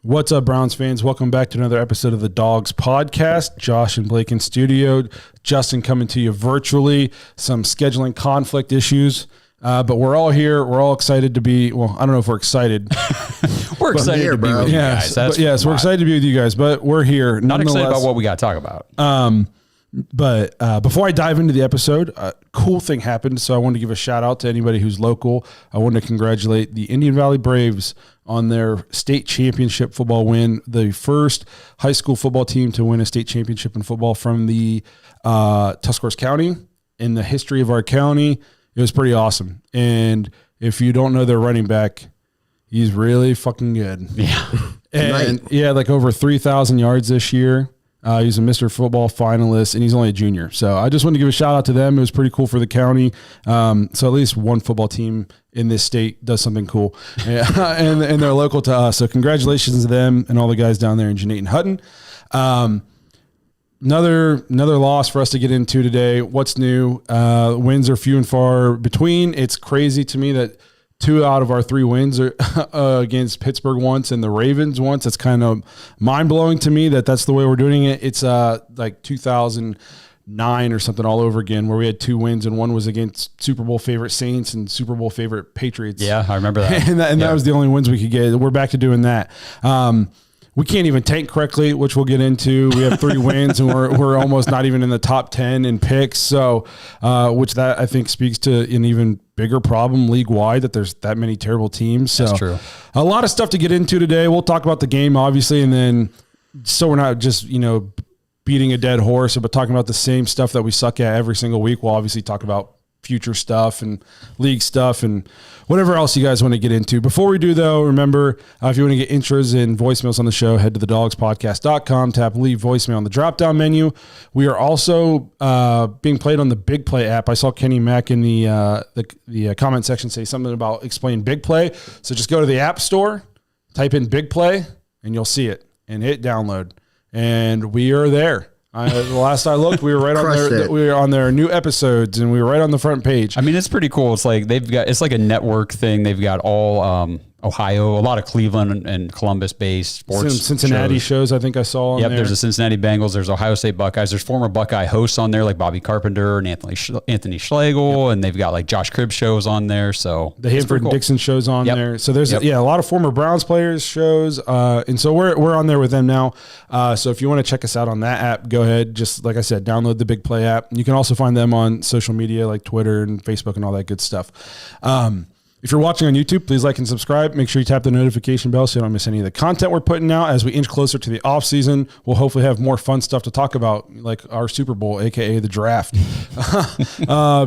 What's up, Browns fans? Welcome back to another episode of the Dawgs podcast. Josh and Blake in studio. Justin coming to you virtually. Some scheduling conflict issues. But we're all here. We're all excited to be, well, I don't know if we're excited. We're excited to be with you guys. Yes, we're excited to be with you guys, but we're here. Not excited about what we got to talk about. But before I dive into the episode, a cool thing happened. So I wanted to give a shout out to anybody who's local. I wanted to congratulate the Indian Valley Braves on their state championship football win. The first high school football team to win a state championship in football from the Tuscarawas County in the history of our county. It was pretty awesome. And if you don't know their running back, he's really fucking good. Yeah. And yeah, like over 3,000 yards this year. He's a Mr. Football finalist, and he's only a junior. So I just wanted to give a shout out to them. It was pretty cool for the county. So at least one football team in this state does something cool, and they're local to us. So congratulations to them and all the guys down there in Jeanette and Hutton. Another loss for us to get into today. What's new? Wins are few and far between. It's crazy to me that 2 out of our 3 wins are against Pittsburgh once and the Ravens once. It's kind of mind-blowing to me that that's the way we're doing it. It's like 2009 or something all over again where we had 2 wins, and one was against Super Bowl favorite Saints and Super Bowl favorite Patriots. Yeah, I remember that. and that was the only wins we could get. We're back to doing that. We can't even tank correctly, which we'll get into. We have 3 wins, and we're almost not even in the top 10 in picks. So, which that I think speaks to an even bigger problem league wide that there's that many terrible teams. So, that's true. A lot of stuff to get into today. We'll talk about the game, obviously, and then so we're not just beating a dead horse, but talking about the same stuff that we suck at every single week. We'll obviously talk about future stuff and league stuff and whatever else you guys want to get into. Before we do, though, remember, if you want to get intros and voicemails on the show, head to thedogspodcast.com, tap leave voicemail on the drop-down menu. We are also being played on the Big Play app. I saw Kenny Mack in the comment section say something about explain Big Play. So just go to the App Store, type in Big Play, and you'll see it, and hit download. And we are there. The last I looked, we were right on there. We were on their new episodes, and we were right on the front page. I mean, it's pretty cool. It's like it's like a network thing. They've got all Ohio, a lot of Cleveland and Columbus based sports. Cincinnati shows I think I saw on there. There's the Cincinnati Bengals. There's Ohio State Buckeyes. There's former Buckeye hosts on there like Bobby Carpenter and Anthony Schlegel, and they've got like Josh Cribbs shows on there. So the Hanford and Dixon shows on there. So there's a lot of former Browns players shows, and so we're on there with them now. So if you want to check us out on that app, go ahead. Just like I said, download the Big Play app. You can also find them on social media like Twitter and Facebook and all that good stuff. If you're watching on YouTube, please like and subscribe. Make sure you tap the notification bell so you don't miss any of the content we're putting out. As we inch closer to the off season, we'll hopefully have more fun stuff to talk about, like our Super Bowl, aka the draft,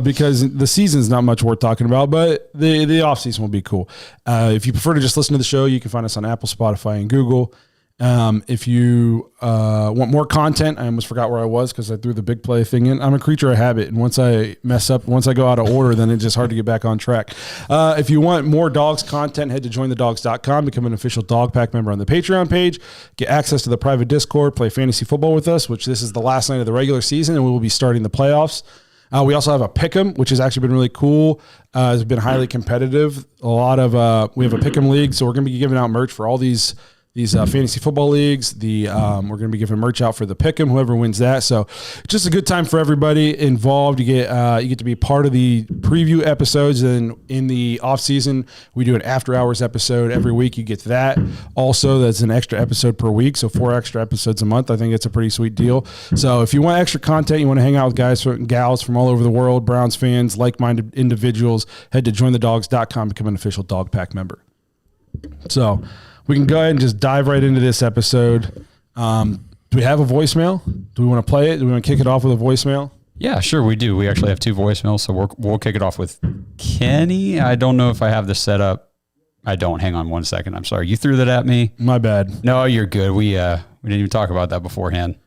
because the season's not much worth talking about, but the off season will be cool. If you prefer to just listen to the show, you can find us on Apple, Spotify, and Google. If you want more content, I almost forgot where I was because I threw the Big Play thing in. I'm a creature of habit, and once I mess up, once I go out of order, then it's just hard to get back on track. If you want more Dogs content, head to jointhedawgs.com, become an official Dog Pack member on the Patreon page, get access to the private Discord, play fantasy football with us, which this is the last night of the regular season, and we will be starting the playoffs. We also have a pick'em, which has actually been really cool. It's been highly competitive. We have a pick'em league, so we're going to be giving out merch for all these fantasy football leagues. We're going to be giving merch out for the pick'em, whoever wins that. So just a good time for everybody involved. You get to be part of the preview episodes, and in the off season we do an after hours episode every week. You get that. Also, that's an extra episode per week, so 4 extra episodes a month. I think it's a pretty sweet deal. So if you want extra content, you want to hang out with guys and gals from all over the world, Browns fans, like-minded individuals, head to jointhedawgs.com, become an official Dog Pack member. So we can go ahead and just dive right into this episode. Do we have a voicemail? Do we want to play it? Do we want to kick it off with a voicemail? Yeah, sure, we do. We actually have 2 voicemails, so we'll kick it off with Kenny. I don't know if I have this set up. I don't. Hang on 1 second. I'm sorry. You threw that at me. My bad. No, you're good. We didn't even talk about that beforehand.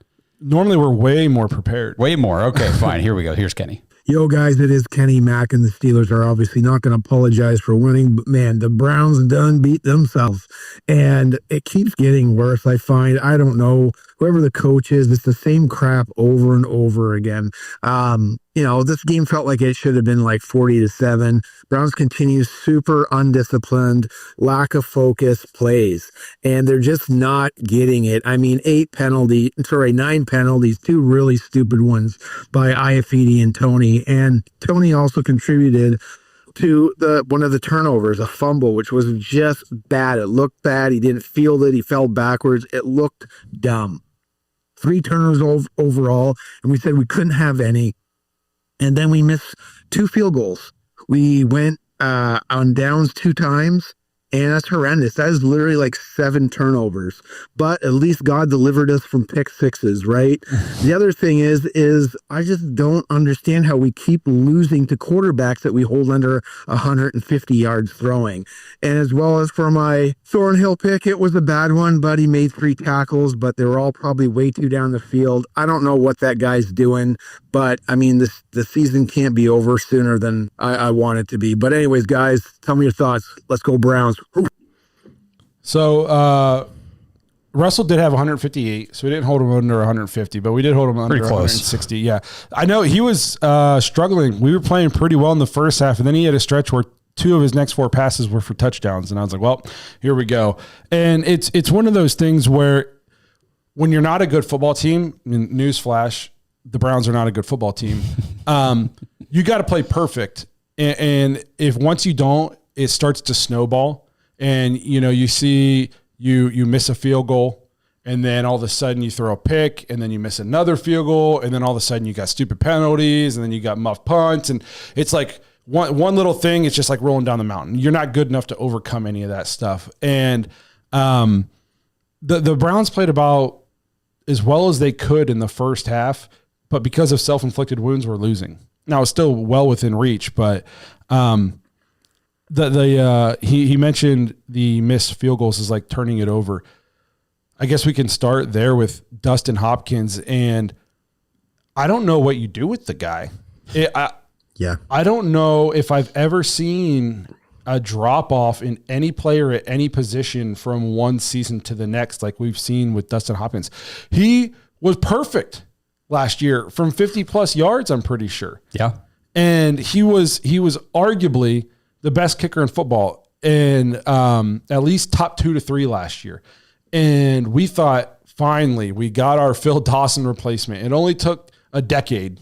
Normally, we're way more prepared. Way more. Okay, fine. Here we go. Here's Kenny. Yo, guys, it is Kenny Mack, and the Steelers are obviously not going to apologize for winning. But, man, the Browns done beat themselves, and it keeps getting worse, I find. I don't know. Whoever the coach is, it's the same crap over and over again. This game felt like it should have been like 40-7. Browns continue super undisciplined, lack of focus plays, and they're just not getting it. I mean, 9 penalties, 2 really stupid ones by Iafidi and Tony. And Tony also contributed to one of the turnovers, a fumble, which was just bad. It looked bad. He didn't field it. He fell backwards. It looked dumb. 3 turnovers overall, and we said we couldn't have any. And then we missed 2 field goals. We went on downs 2 times, and that's horrendous. That is literally like 7 turnovers. But at least God delivered us from pick 6s, right? The other thing is I just don't understand how we keep losing to quarterbacks that we hold under 150 yards throwing. And as well as for my Thornhill pick, it was a bad one, but he made 3 tackles, but they were all probably way too down the field. I don't know what that guy's doing, but I mean, the season can't be over sooner than I want it to be. But anyways, guys, tell me your thoughts. Let's go Browns. So Russell did have 158, so we didn't hold him under 150, but we did hold him under 160. Yeah, I know he was struggling. We were playing pretty well in the first half, and then he had a stretch where 2 of his next 4 passes were for touchdowns, and I was like, well, here we go. And it's one of those things where when you're not a good football team, newsflash, the Browns are not a good football team. You got to play perfect, and if once you don't, it starts to snowball. And, you see you miss a field goal, and then all of a sudden you throw a pick, and then you miss another field goal, and then all of a sudden you got stupid penalties, and then you got muff punts. And it's like one little thing, it's just like rolling down the mountain. You're not good enough to overcome any of that stuff. And the Browns played about as well as they could in the first half, but because of self-inflicted wounds, we're losing. Now, it's still well within reach, but he mentioned the missed field goals is like turning it over. I guess we can start there with Dustin Hopkins, and I don't know what you do with the guy. I don't know if I've ever seen a drop off in any player at any position from one season to the next, like we've seen with Dustin Hopkins. He was perfect last year from 50 plus yards, I'm pretty sure. Yeah. And he was arguably the best kicker in football, and at least top 2 to 3 last year. And we thought, finally, we got our Phil Dawson replacement. It only took a decade,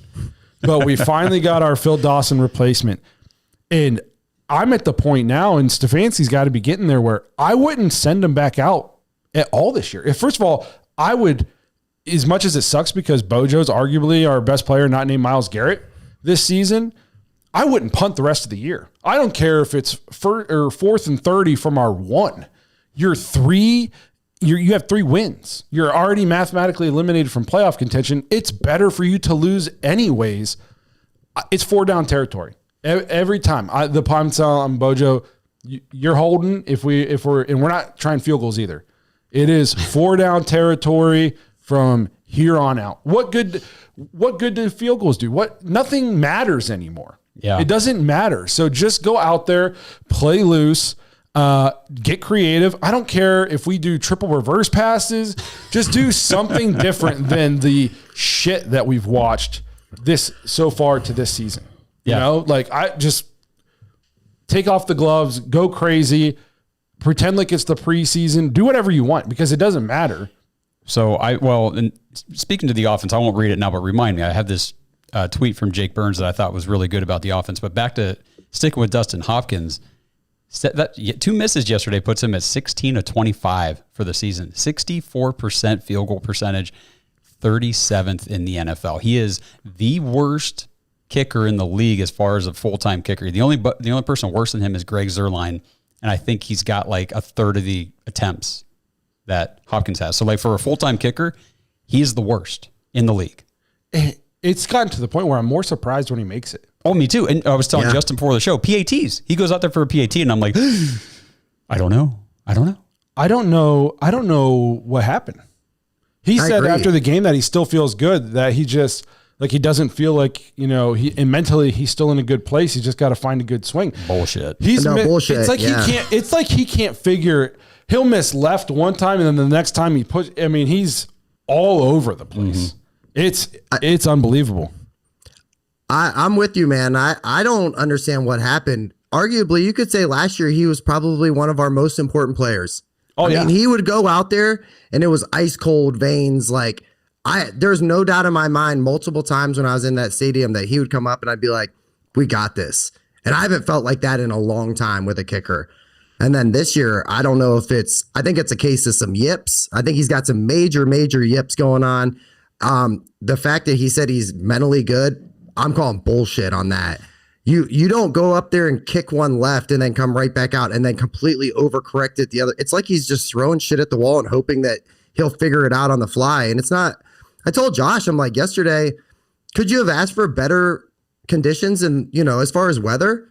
but we finally got our Phil Dawson replacement. And I'm at the point now, and Stefanski's got to be getting there, where I wouldn't send him back out at all this year. First of all, I would, as much as it sucks because Bojo's arguably our best player, not named Myles Garrett this season, I wouldn't punt the rest of the year. I don't care if it's 4th and 30 from our 1. You have 3 wins. You're already mathematically eliminated from playoff contention. It's better for you to lose anyways. It's 4 down territory every time. The punts on Bojo, you're holding. We're not trying field goals either. It is 4 down territory from here on out. What good do field goals do? Nothing matters anymore. Yeah. It doesn't matter. So just go out there, play loose, get creative. I don't care if we do triple reverse passes. Just do something different than the shit that we've watched so far to this season. Yeah. I just take off the gloves, go crazy, pretend like it's the preseason, do whatever you want because it doesn't matter. So and speaking to the offense, I won't read it now, but remind me, I have this tweet from Jake Burns that I thought was really good about the offense. But back to sticking with Dustin Hopkins, 2 misses yesterday puts him at 16 of 25 for the season, 64% field goal percentage, 37th in the NFL. He is the worst kicker in the league as far as a full-time kicker. The only person worse than him is Greg Zuerlein, and I think he's got like a third of the attempts that Hopkins has. So like for a full-time kicker, he is the worst in the league. It's gotten to the point where I'm more surprised when he makes it. Oh, me too. And I was telling Justin before the show, PATs. He goes out there for a PAT, and I'm like, I don't know. I don't know what happened. He said after the game that he still feels good, that he just he doesn't feel like, mentally he's still in a good place. He's just got to find a good swing. Bullshit. Bullshit. It's like he can't figure. He'll miss left one time, and then the next time he's all over the place. Mm-hmm. It's unbelievable. I'm with you, man. I don't understand what happened. Arguably, you could say last year he was probably one of our most important players. I mean, he would go out there and it was ice cold veins. Like there's no doubt in my mind multiple times when I was in that stadium that he would come up and I'd be like, we got this. And I haven't felt like that in a long time with a kicker. And then this year, I don't know if I think it's a case of some yips. I think he's got some major yips going on. The fact that he said he's mentally good, I'm calling bullshit on that. You don't go up there and kick one left and then come right back out and then completely overcorrect it the other. It's like he's just throwing shit at the wall and hoping that he'll figure it out on the fly. And it's not. I told Josh, I'm like, yesterday, could you have asked for better conditions and, as far as weather?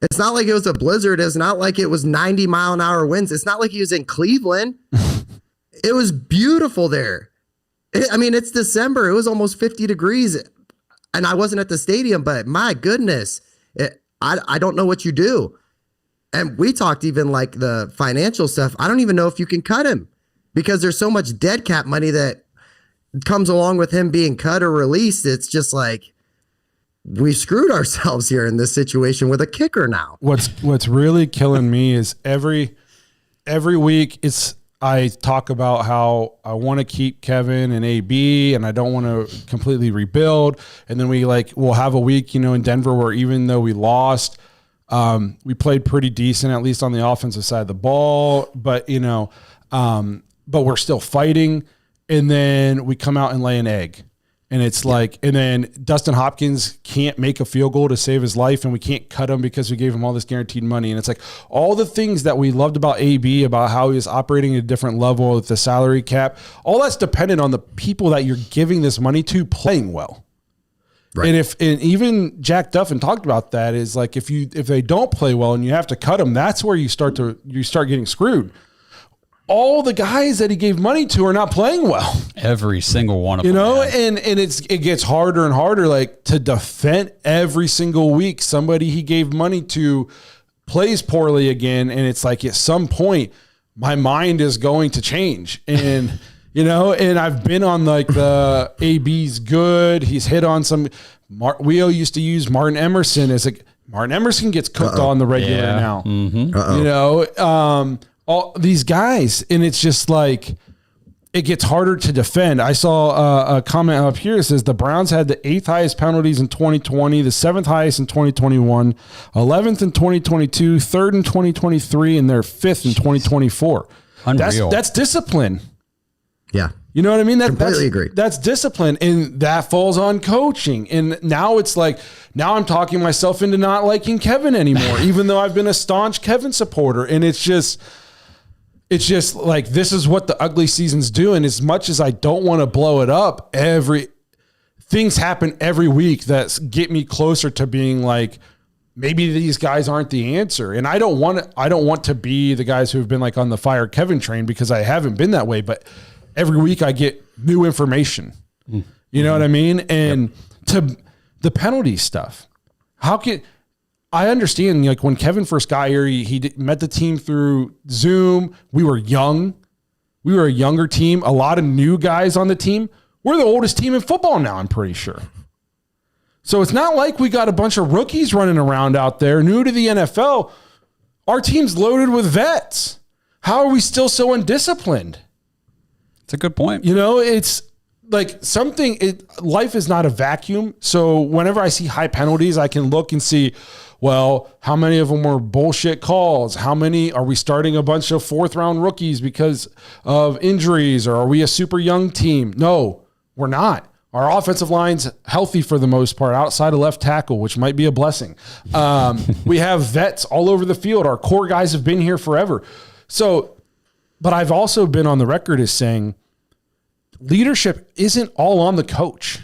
It's not like it was a blizzard. It's not like it was 90-mile-an-hour winds. It's not like he was in Cleveland. It was beautiful there. It's December. It was almost 50 degrees. And I wasn't at the stadium, but my goodness, I don't know what you do. And we talked even like the financial stuff. I don't even know if you can cut him because there's so much dead cap money that comes along with him being cut or released. It's just like we screwed ourselves here in this situation with a kicker now. What's really killing me is every week I talk about how I want to keep Kevin and AB and I don't want to completely rebuild. And then we'll have a week, in Denver where even though we lost, we played pretty decent, at least on the offensive side of the ball, but we're still fighting. And then we come out and lay an egg. And it's and then Dustin Hopkins can't make a field goal to save his life, and we can't cut him because we gave him all this guaranteed money. And it's like all the things that we loved about AB, about how he was operating at a different level with the salary cap, all that's dependent on the people that you're giving this money to playing well. Right. And even Jack Duffin talked about that is like if they don't play well and you have to cut them, that's where you start getting screwed. All the guys that he gave money to are not playing well. Every single one of them. And it gets harder and harder, like to defend every single week. Somebody he gave money to plays poorly again. And it's like at some point my mind is going to change. And, and I've been on like the AB's good. He's hit on some, we used to use Martin Emerson as Martin Emerson gets cooked on the regular now, all these guys, and it's just like it gets harder to defend. I saw a comment up here that says the Browns had the 8th highest penalties in 2020, the 7th highest in 2021, 11th in 2022, 3rd in 2023, and they're 5th in 2024. Unreal. That's discipline. Yeah. You know what I mean? Completely agree. That's discipline, and that falls on coaching. And now it's like, now I'm talking myself into not liking Kevin anymore, even though I've been a staunch Kevin supporter. And it's just like, this is what the ugly season's doing. As much as I don't want to blow it up, things happen every week that get me closer to being like, maybe these guys aren't the answer. And I don't want to be the guys who have been like on the fire Kevin train, because I haven't been that way, but every week I get new information. You know what I mean? And to the penalty stuff, I understand, like when Kevin first got here, he met the team through Zoom. We were young. We were a younger team. A lot of new guys on the team. We're the oldest team in football now, I'm pretty sure. So it's not like we got a bunch of rookies running around out there new to the NFL. Our team's loaded with vets. How are we still so undisciplined? It's a good point. It's like life is not a vacuum. So whenever I see high penalties, I can look and see, well, how many of them were bullshit calls? How many are we starting a bunch of 4th round rookies because of injuries? Or are we a super young team? No, we're not. Our offensive line's healthy for the most part, outside of left tackle, which might be a blessing. We have vets all over the field. Our core guys have been here forever. So, but I've also been on the record as saying leadership isn't all on the coach.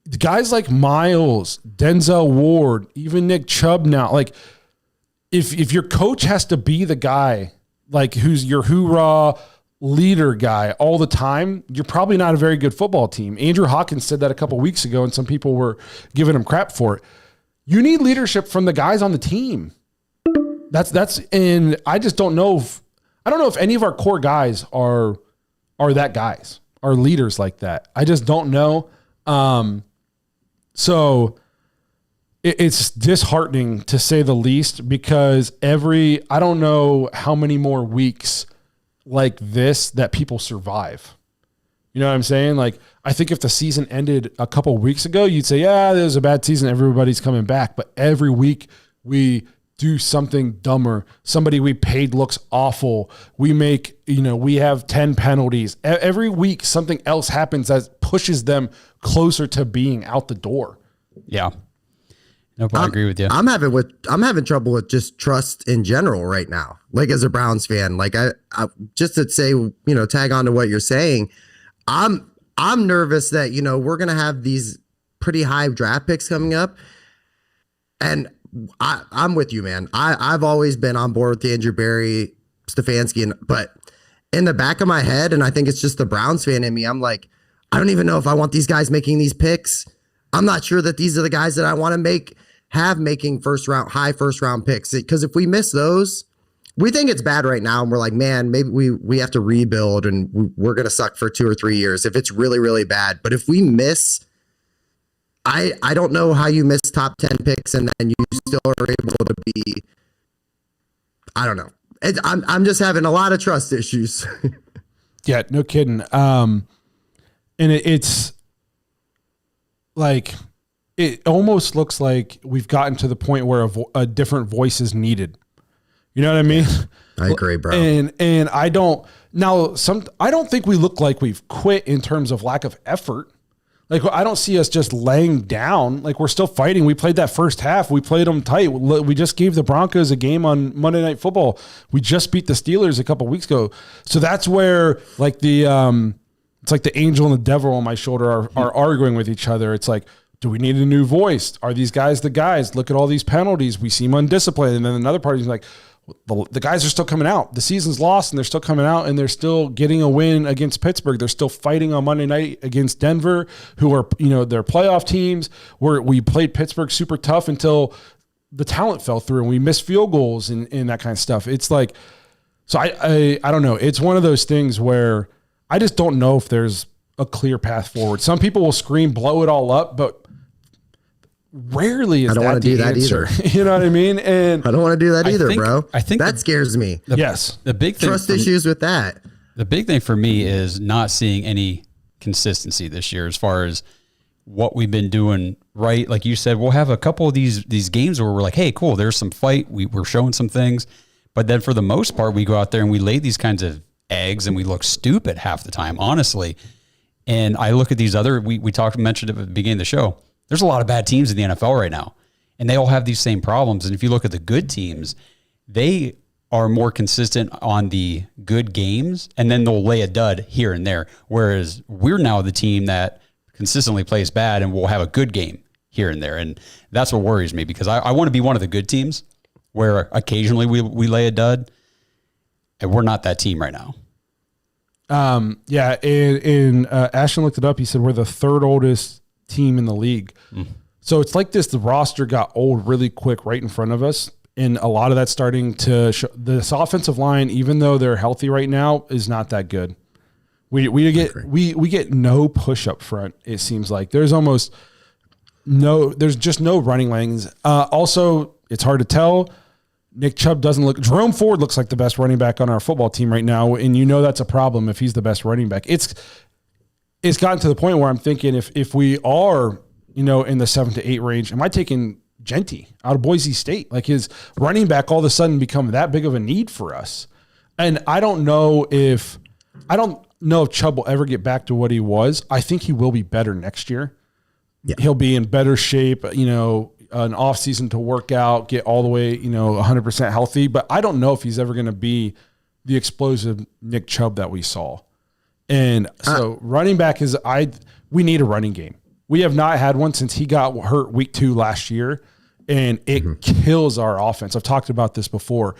The guys like Miles, Denzel Ward, even Nick Chubb now, like if your coach has to be the guy, like who's your hoorah leader guy all the time, you're probably not a very good football team. Andrew Hawkins said that a couple weeks ago, and some people were giving him crap for it. You need leadership from the guys on the team. And I just don't know if any of our core guys are that guys, are leaders like that. I just don't know. So it's disheartening to say the least, because I don't know how many more weeks like this that people survive. You know what I'm saying? Like, I think if the season ended a couple of weeks ago, you'd say, yeah, it was a bad season. Everybody's coming back. But every week we do something dumber. Somebody we paid looks awful. We we have 10 penalties. Every week something else happens that pushes them closer to being out the door. Yeah. Nope, I agree with you. I'm having trouble with just trust in general right now. Like, as a Browns fan, like I just to say, tag on to what you're saying, I'm nervous that, we're going to have these pretty high draft picks coming up. And I'm with you, man. I've always been on board with Andrew Berry, Stefanski, but in the back of my head, and I think it's just the Browns fan in me, I'm like, I don't even know if I want these guys making these picks. I'm not sure that these are the guys that I want to making high first round picks. Because if we miss those, we think it's bad right now, and we're like, man, maybe we have to rebuild, and we're going to suck for 2 or 3 years if it's really, really bad. But if we miss, I don't know how you miss top 10 picks and then you still are able to be, I don't know. I'm just having a lot of trust issues. Yeah, no kidding. And it's like, it almost looks like we've gotten to the point where a different voice is needed. You know what I mean? I agree, bro. And I don't think we look like we've quit in terms of lack of effort. Like, I don't see us just laying down. Like, we're still fighting. We played that first half. We played them tight. We just gave the Broncos a game on Monday Night Football. We just beat the Steelers a couple weeks ago. So that's where, like, it's like the angel and the devil on my shoulder are arguing with each other. It's like, do we need a new voice? Are these guys the guys? Look at all these penalties. We seem undisciplined. And then another party's like, the guys are still coming out. The season's lost, and they're still coming out, and they're still getting a win against Pittsburgh. They're still fighting on Monday night against Denver, who are, their playoff teams. We played Pittsburgh super tough until the talent fell through, and we missed field goals and that kind of stuff. It's like, so I don't know. It's one of those things where I just don't know if there's a clear path forward. Some people will scream, blow it all up, but rarely is that the answer. Either. You know what I mean? And I don't want to do that either, bro. I think that scares me. The big thing, trust issues with that. The big thing for me is not seeing any consistency this year as far as what we've been doing. Right, like you said, we'll have a couple of these games where we're like, hey, cool, there's some fight. We're showing some things, but then for the most part, we go out there and we lay these kinds of eggs, and we look stupid half the time, honestly. And I look at these other. We mentioned it at the beginning of the show. There's a lot of bad teams in the NFL right now, and they all have these same problems. And if you look at the good teams, they are more consistent on the good games, and then they'll lay a dud here and there. Whereas we're now the team that consistently plays bad and will have a good game here and there. And that's what worries me, because I want to be one of the good teams where occasionally we lay a dud, and we're not that team right now. Yeah. And Ashton looked it up. He said, we're the third oldest team in the league. So it's like the roster got old really quick right in front of us, and a lot of that's starting to show. This offensive line, even though they're healthy right now, is not that good. We get no push up front. It seems like there's just no running lanes. Also, it's hard to tell. Nick Chubb doesn't look. Jerome Ford looks like the best running back on our football team right now, and that's a problem if he's the best running back. It's gotten to the point where I'm thinking if we are, in the 7 to 8 range, am I taking Genty out of Boise State? Like, his running back all of a sudden become that big of a need for us? And I don't know if Chubb will ever get back to what he was. I think he will be better next year. Yeah. He'll be in better shape, an off season to work out, get all the way, 100% healthy. But I don't know if he's ever going to be the explosive Nick Chubb that we saw. And so running back we need a running game. We have not had one since he got hurt week 2 last year, and it kills our offense. I've talked about this before.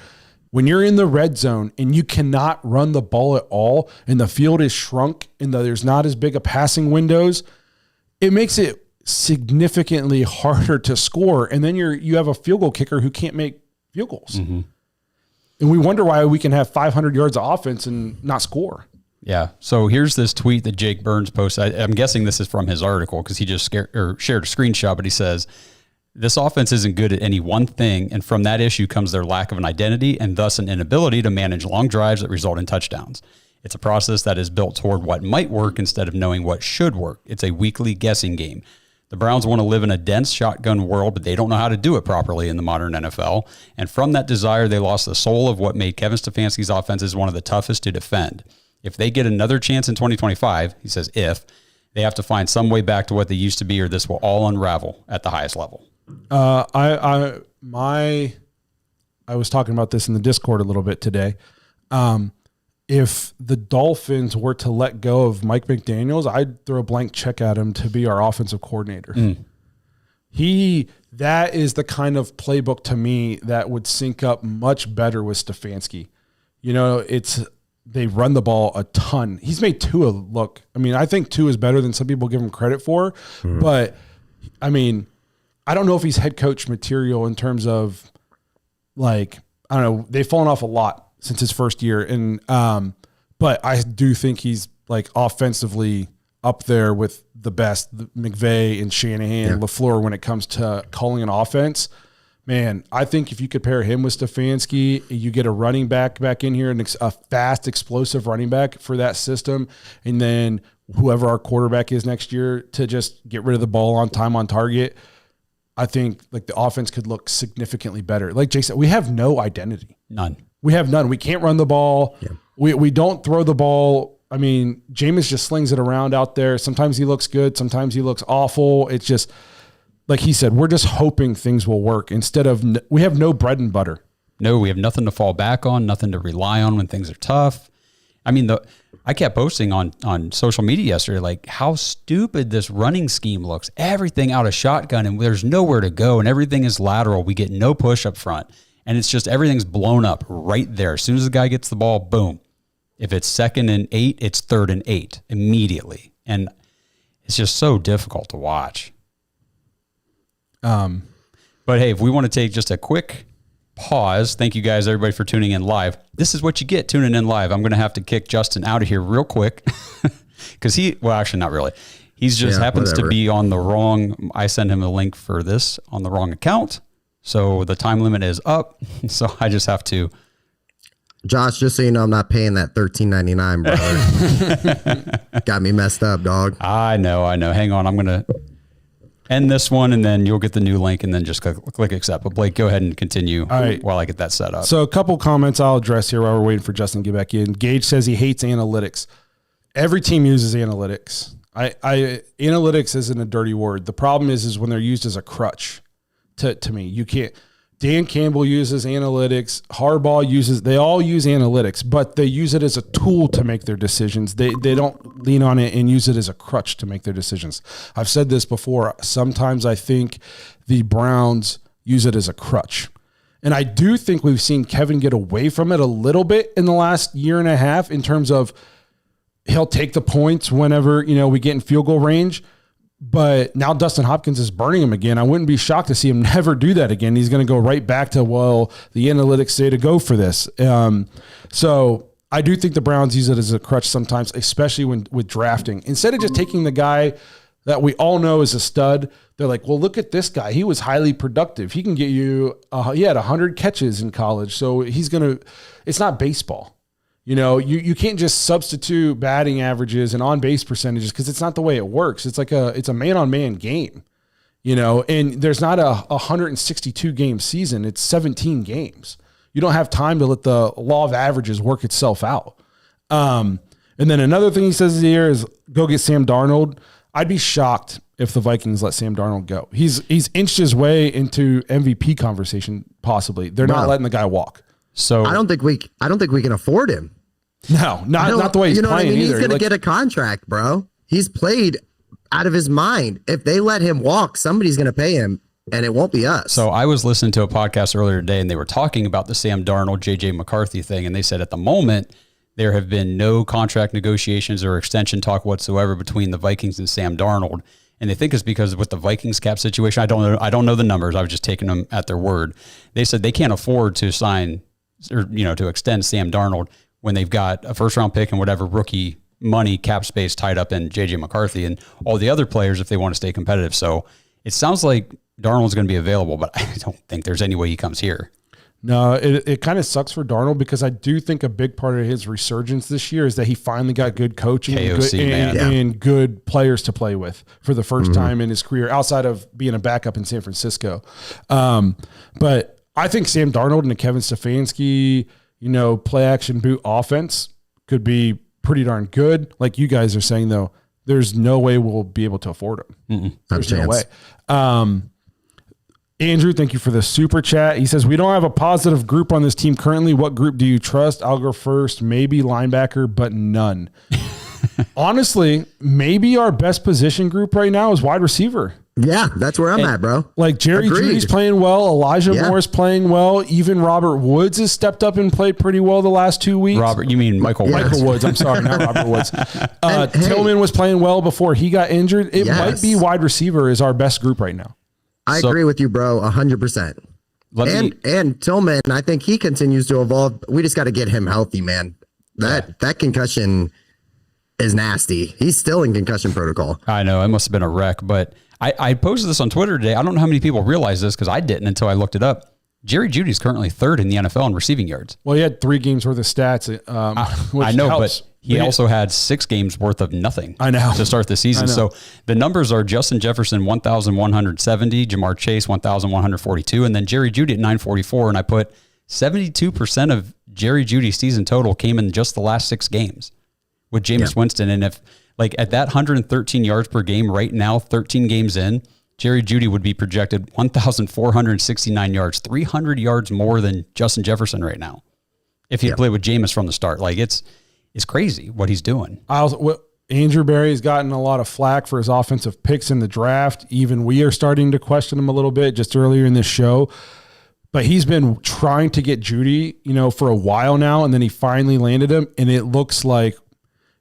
When you're in the red zone and you cannot run the ball at all, and the field is shrunk and there's not as big a passing windows, it makes it significantly harder to score. And then you have a field goal kicker who can't make field goals. And we wonder why we can have 500 yards of offense and not score. Yeah. So here's this tweet that Jake Burns posted. I'm guessing this is from his article because he just shared a screenshot, but he says, this offense isn't good at any one thing, and from that issue comes their lack of an identity and thus an inability to manage long drives that result in touchdowns. It's a process that is built toward what might work instead of knowing what should work. It's a weekly guessing game. The Browns want to live in a dense shotgun world, but they don't know how to do it properly in the modern NFL. And from that desire, they lost the soul of what made Kevin Stefanski's offenses one of the toughest to defend. If they get another chance in 2025, he says if, they have to find some way back to what they used to be, or this will all unravel at the highest level. I was talking about this in the Discord a little bit today. If the Dolphins were to let go of Mike McDaniels, I'd throw a blank check at him to be our offensive coordinator. That is the kind of playbook to me that would sync up much better with Stefanski. You know, they run the ball a ton. He's made Tua look. I mean, I think Tua is better than some people give him credit for, but I mean, I don't know if he's head coach material in terms of like, I don't know. They've fallen off a lot since his first year. And, but I do think he's like offensively up there with the best, McVay and Shanahan, LaFleur, when it comes to calling an offense. Man, I think if you could pair him with Stefanski, you get a running back in here, and a fast, explosive running back for that system. And then whoever our quarterback is next year to just get rid of the ball on time, on target. I think like the offense could look significantly better. Like Jay said, we have no identity. None. We have none. We can't run the ball. Yeah. We don't throw the ball. I mean, Jameis just slings it around out there. Sometimes he looks good. Sometimes he looks awful. It's just, like he said, we're just hoping things will work instead of, we have no bread and butter. No, we have nothing to fall back on, nothing to rely on when things are tough. I mean, I kept posting on social media yesterday, like how stupid this running scheme looks. Everything out of shotgun and there's nowhere to go and everything is lateral. We get no push up front and it's just everything's blown up right there. As soon as the guy gets the ball, boom. If it's 2nd and 8, it's 3rd and 8 immediately. And it's just so difficult to watch. But hey, if we want to take just a quick pause, thank you guys, everybody, for tuning in live. This is what you get tuning in live. I'm going to have to kick Justin out of here real quick because actually not really. He's just happens to be on the wrong. I sent him a link for this on the wrong account. So the time limit is up. So I just have to. Josh, just so you know, I'm not paying that $13.99, brother. Got me messed up, dog. I know. Hang on. I'm going to end this one and then you'll get the new link and then just click accept. But Blake, go ahead and continue while I get that set up. So a couple comments I'll address here while we're waiting for Justin to get back in. Gage says he hates analytics. Every team uses analytics. Analytics isn't a dirty word. The problem is when they're used as a crutch to me. You can't. Dan Campbell uses analytics. Harbaugh they all use analytics, but they use it as a tool to make their decisions. They don't lean on it and use it as a crutch to make their decisions. I've said this before. Sometimes I think the Browns use it as a crutch. And I do think we've seen Kevin get away from it a little bit in the last year and a half in terms of he'll take the points whenever, we get in field goal range. But now Dustin Hopkins is burning him again. I wouldn't be shocked to see him never do that again. He's going to go right back to, the analytics say to go for this. So I do think the Browns use it as a crutch sometimes, especially with drafting. Instead of just taking the guy that we all know is a stud, they're like, well, look at this guy. He was highly productive. He can get you, he had 100 catches in college. So it's not baseball. You can't just substitute batting averages and on-base percentages because it's not the way it works. It's like it's a man-on-man game, and there's not a 162 game season. It's 17 games. You don't have time to let the law of averages work itself out. And then another thing he says here is go get Sam Darnold. I'd be shocked if the Vikings let Sam Darnold go. He's inched his way into MVP conversation. Possibly. They're not letting the guy walk. So I don't think we can afford him. No, not the way he's playing either. He's going to get a contract, bro. He's played out of his mind. If they let him walk, somebody's going to pay him, and it won't be us. So I was listening to a podcast earlier today, and they were talking about the Sam Darnold, J.J. McCarthy thing, and they said at the moment there have been no contract negotiations or extension talk whatsoever between the Vikings and Sam Darnold. And they think it's because with the Vikings cap situation, I don't know the numbers. I was just taking them at their word. They said they can't afford to sign or to extend Sam Darnold when they've got a first round pick and whatever rookie money cap space tied up in JJ McCarthy and all the other players if they want to stay competitive. So it sounds like Darnold's going to be available, but I don't think there's any way he comes here. No, it kind of sucks for Darnold because I do think a big part of his resurgence this year is that he finally got good coaching and good players to play with for the first time in his career outside of being a backup in San Francisco. But I think Sam Darnold and the Kevin Stefanski, play action boot offense could be pretty darn good. Like you guys are saying, though, there's no way we'll be able to afford him. There's no way. Andrew, thank you for the super chat. He says, we don't have a positive group on this team currently. What group do you trust? I'll go first. Maybe linebacker, but none. Honestly, maybe our best position group right now is wide receiver. Yeah, that's where I'm at, bro. Like Jerry Jeudy's playing well. Elijah Moore's playing well. Even Robert Woods has stepped up and played pretty well the last 2 weeks. You mean Michael Woods? Michael Woods. I'm sorry, not Robert Woods. Tillman was playing well before he got injured. It might be wide receiver is our best group right now. I agree with you, bro, 100%. And Tillman, I think he continues to evolve. We just got to get him healthy, man. That concussion is nasty. He's still in concussion protocol. I know. It must have been a wreck, but I posted this on Twitter today. I don't know how many people realize this because I didn't until I looked it up. Jerry Jeudy's currently third in the NFL in receiving yards. Well, he had 3 games worth of stats. I know, but he also had 6 games worth of nothing. I know. To start the season. So the numbers are Justin Jefferson 1,170, Jamar Chase 1,142, and then Jerry Jeudy at 944. And I put 72% of Jerry Jeudy's season total came in just the last 6 games with Jameis Winston. And if like at that 113 yards per game right now, 13 games in, Jerry Jeudy would be projected 1,469 yards, 300 yards more than Justin Jefferson right now. If he played with Jameis from the start, like it's crazy what he's doing. Andrew Berry's gotten a lot of flack for his offensive picks in the draft. Even we are starting to question him a little bit just earlier in this show. But he's been trying to get Jeudy, for a while now, and then he finally landed him, and it looks like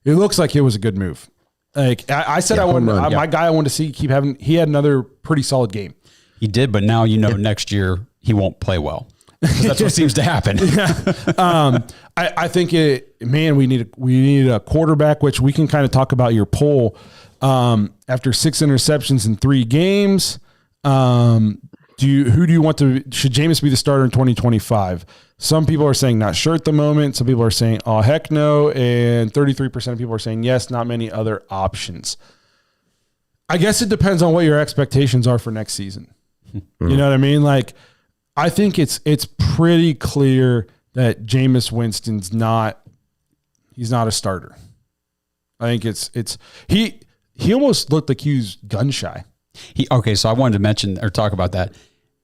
it was a good move. Like I said, my guy I wanted to see keep having. He had another pretty solid game. He did, but now next year he won't play well. That's what seems to happen. I think we need a quarterback, which we can kind of talk about your poll. After 6 interceptions in 3 games, who do you want to? Should Jameis be the starter in 2025? Some people are saying not sure at the moment. Some people are saying, oh, heck no. And 33% of people are saying yes, not many other options. I guess it depends on what your expectations are for next season. You know what I mean? Like, I think it's pretty clear that Jameis Winston's he's not a starter. I think he almost looked like he was gun shy. So I wanted to mention or talk about that.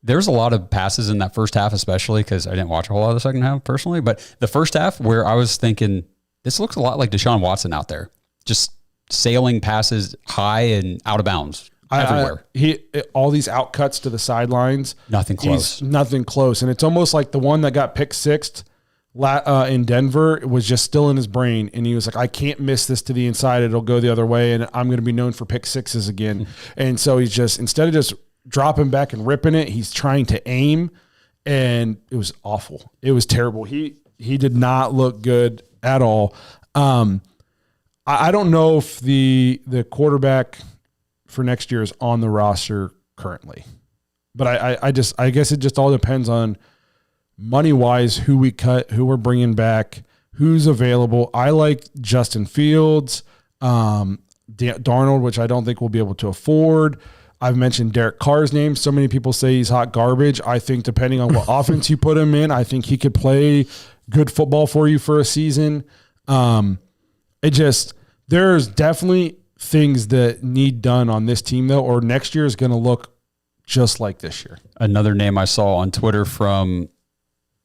There's a lot of passes in that first half, especially because I didn't watch a whole lot of the second half personally, but the first half where I was thinking, this looks a lot like Deshaun Watson out there, just sailing passes high and out of bounds everywhere. All these out cuts to the sidelines. Nothing close. And it's almost like the one that got pick sixed in Denver was just still in his brain. And he was like, I can't miss this to the inside. It'll go the other way. And I'm going to be known for pick sixes again. And so he's just, instead of just dropping back and ripping it, he's trying to aim, and it was awful. It was terrible. He did not look good at all. I don't know if the quarterback for next year is on the roster currently, but I guess it just all depends on money wise, who we cut, who we're bringing back, who's available. I like Justin Fields, Darnold, which I don't think we'll be able to afford. I've mentioned Derek Carr's name. So many people say he's hot garbage. I think depending on what offense you put him in, I think he could play good football for you for a season. There's definitely things that need done on this team though, or next year is going to look just like this year. Another name I saw on Twitter from,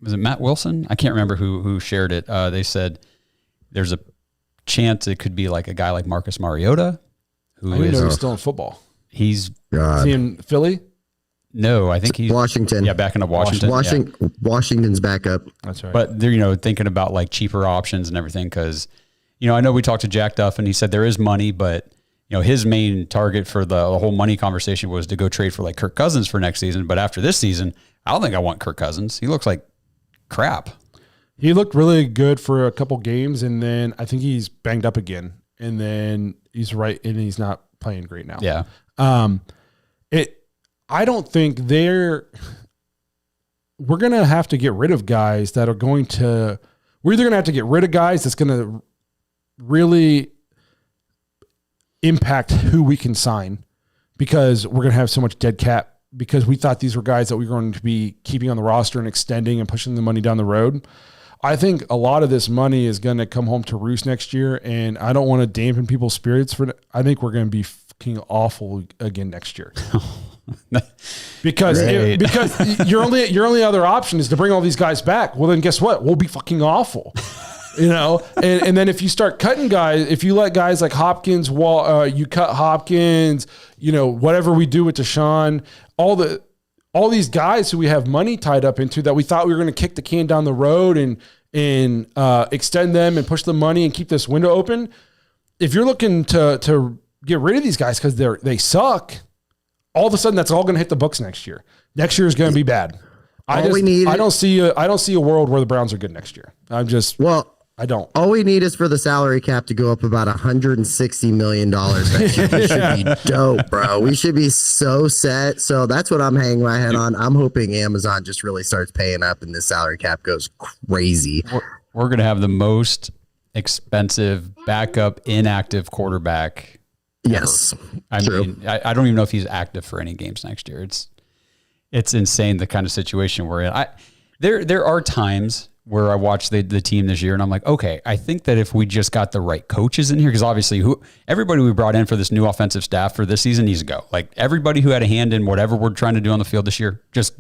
was it Matt Wilson? I can't remember who shared it. They said there's a chance it could be like a guy like Marcus Mariota, who is still in football. Is he in Philly? No, I think he's Washington. Yeah, backing up Washington. Washington's backup. That's right. But they're thinking about like cheaper options and everything because I know we talked to Jack Duff and he said there is money, but his main target for the whole money conversation was to go trade for like Kirk Cousins for next season. But after this season, I don't think I want Kirk Cousins. He looks like crap. He looked really good for a couple games, and then I think he's banged up again, and then he's not playing great now. Yeah. I don't think we're going to have to get rid of guys that are we're either going to have to get rid of guys that's going to really impact who we can sign, because we're going to have so much dead cap, because we thought these were guys that we were going to be keeping on the roster and extending and pushing the money down the road. I think a lot of this money is going to come home to roost next year, and I don't want to dampen people's spirits I think we're going to be fucking awful again next year. Because your only other option is to bring all these guys back. Well, then guess what? We'll be fucking awful. And then if you start cutting guys, if you let guys like Hopkins, you cut Hopkins, whatever we do with Deshaun, all these guys who we have money tied up into that we thought we were going to kick the can down the road and extend them and push the money and keep this window open. If you're looking to get rid of these guys because they suck, all of a sudden that's all going to hit the books next year. Next year is going to be bad. I don't see a world where the Browns are good next year. I don't. All we need is for the salary cap to go up about $160 million. That should be dope, bro. We should be so set. So that's what I'm hanging my head on. I'm hoping Amazon just really starts paying up and this salary cap goes crazy. We're going to have the most expensive backup inactive quarterback. Yes. I mean, I don't even know if he's active for any games next year. It's insane, the kind of situation we're in. There are times where I watch the team this year and I'm like, okay, I think that if we just got the right coaches in here, because obviously everybody we brought in for this new offensive staff for this season needs to go. Like, everybody who had a hand in whatever we're trying to do on the field this year, just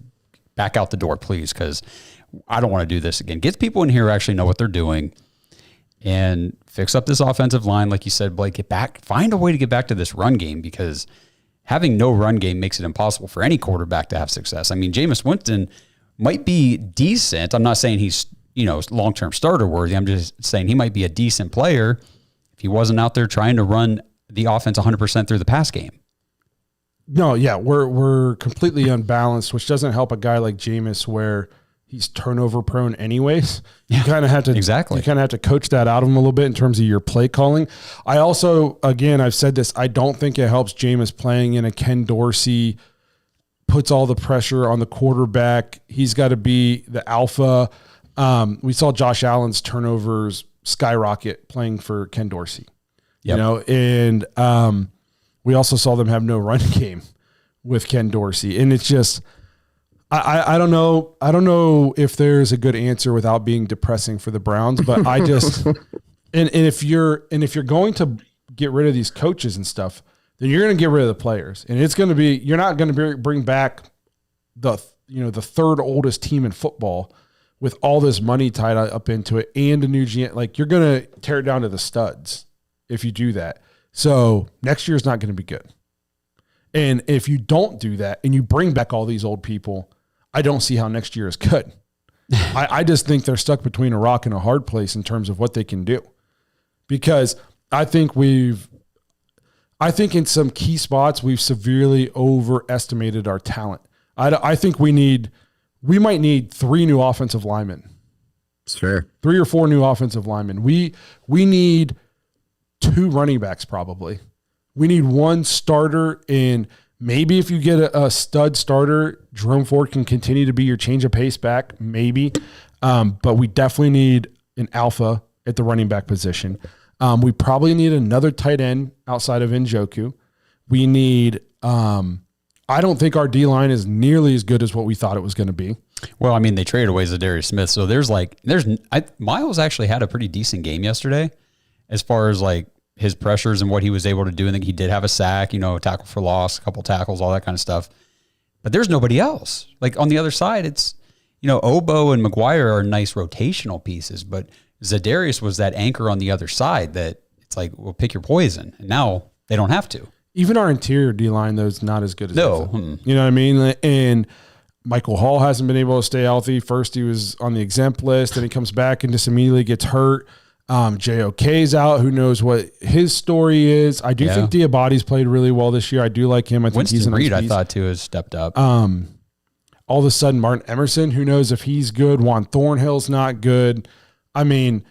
back out the door, please, because I don't want to do this again. Get people in here who actually know what they're doing and fix up this offensive line. Like you said, Blake, find a way to get back to this run game, because having no run game makes it impossible for any quarterback to have success. I mean, Jameis Winston might be decent. I'm not saying he's, long-term starter worthy. I'm just saying he might be a decent player if he wasn't out there trying to run the offense 100% through the pass game. No, yeah, we're completely unbalanced, which doesn't help a guy like Jameis, where he's turnover prone anyways. You kind of have to You kind of have to coach that out of him a little bit in terms of your play calling. I also, again, I've said this, I don't think it helps Jameis playing in a Ken Dorsey, puts all the pressure on the quarterback. He's got to be the alpha. We saw Josh Allen's turnovers skyrocket playing for Ken Dorsey. Yep. And we also saw them have no run game with Ken Dorsey. And it's just, I don't know. I don't know if there's a good answer without being depressing for the Browns, but I just, and if you're going to get rid of these coaches and stuff, then you're going to get rid of the players, and it's going to be, you're not going to bring back the third oldest team in football with all this money tied up into it and a new GM. Like, you're going to tear it down to the studs if you do that. So next year's not going to be good. And if you don't do that and you bring back all these old people, I don't see how next year is good. I just think they're stuck between a rock and a hard place in terms of what they can do. Because I think in some key spots, we've severely overestimated our talent. I think we might need 3 new offensive linemen. Sure. 3 or 4 new offensive linemen. We need 2 running backs probably. We need 1 starter, and maybe if you get a stud starter, Jerome Ford can continue to be your change of pace back, maybe. But we definitely need an alpha at the running back position. We probably need another tight end outside of Njoku. We need I don't think our D-line is nearly as good as what we thought it was going to be. Well, I mean, they traded away Zadarius Smith, so Miles actually had a pretty decent game yesterday as far as like his pressures and what he was able to do. I think he did have a sack, tackle for loss, a couple tackles, all that kind of stuff. But there's nobody else. Like, on the other side, it's, Obo and McGuire are nice rotational pieces, but Zadarius was that anchor on the other side that it's like, well, pick your poison. And now they don't have to. Even our interior D-line, though, is not as good as no. You know what I mean? And Michael Hall hasn't been able to stay healthy. First, he was on the exempt list, and he comes back and just immediately gets hurt. JOK's out. Who knows what his story is? I do think Diabate's played really well this year. I do like him. I think Winston he's a nice Reed, piece. I thought, too, has stepped up. all of a sudden Martin Emerson, who knows if he's good? Juan Thornhill's not good. I mean,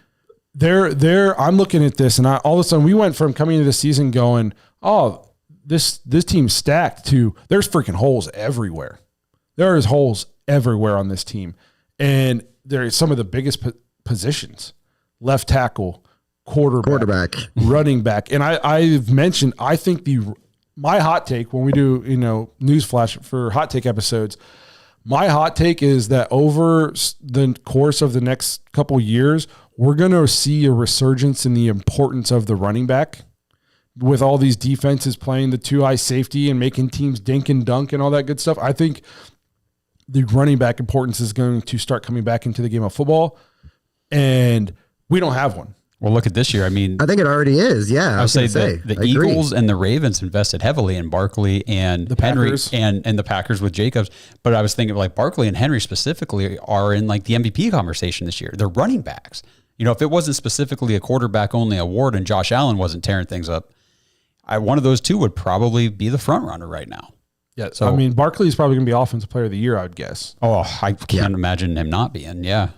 I'm looking at this, and all of a sudden we went from coming into the season going, oh, this team's stacked, to there's freaking holes everywhere. There is holes everywhere on this team, and there are some of the biggest positions: left tackle, quarterback, running back. And I've mentioned, I think my hot take when we do newsflash for hot take episodes, my hot take is that over the course of the next couple years, we're going to see a resurgence in the importance of the running back, with all these defenses playing the 2-high safety and making teams dink and dunk and all that good stuff. I think the running back importance is going to start coming back into the game of football, and we don't have one. Well, look at this year. I mean, I think it already is. Yeah, I would say the Eagles and the Ravens invested heavily in Barkley and the Henry Packers. and the Packers with Jacobs. But I was thinking like Barkley and Henry specifically are in like the MVP conversation this year. They're running backs. If it wasn't specifically a quarterback only award and Josh Allen wasn't tearing things up, one of those two would probably be the front runner right now. Yeah. So I mean, Barkley is probably going to be Offensive Player of the Year, I would guess. Oh, I can't imagine him not being. Yeah.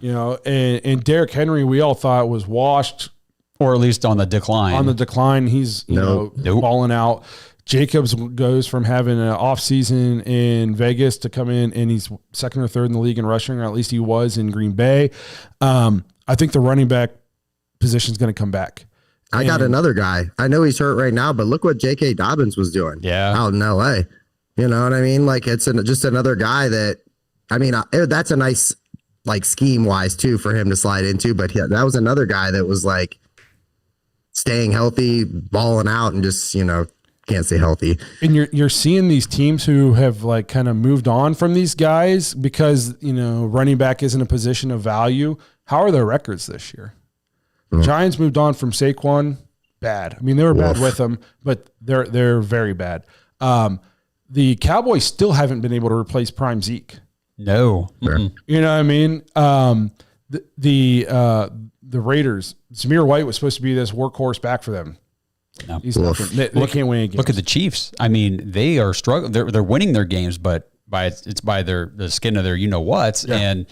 And Derrick Henry, we all thought was washed, or at least on the decline. He's balling out. Jacobs goes from having an off season in Vegas to come in, and he's second or third in the league in rushing, or at least he was in Green Bay. I think the running back position is going to come back. I got another guy. I know he's hurt right now, but look what J.K. Dobbins was doing out in L.A. You know what I mean? Like, it's just another guy that, I mean, that's a nice, like, scheme-wise, too, for him to slide into. But yeah, that was another guy that was, like, staying healthy, balling out, and just, can't stay healthy. And you're seeing these teams who have, like, kind of moved on from these guys because, running back isn't a position of value. How are their records this year? Giants moved on from Saquon, bad. I mean, they were bad with him, but they're very bad. The Cowboys still haven't been able to replace prime Zeke. No. You know what I mean? The Raiders, Zamir White was supposed to be this workhorse back for them. No. He's not. They can't win games. Look at the Chiefs. I mean, they are struggling. They're winning their games, but it's by the skin of their whats. Yeah. And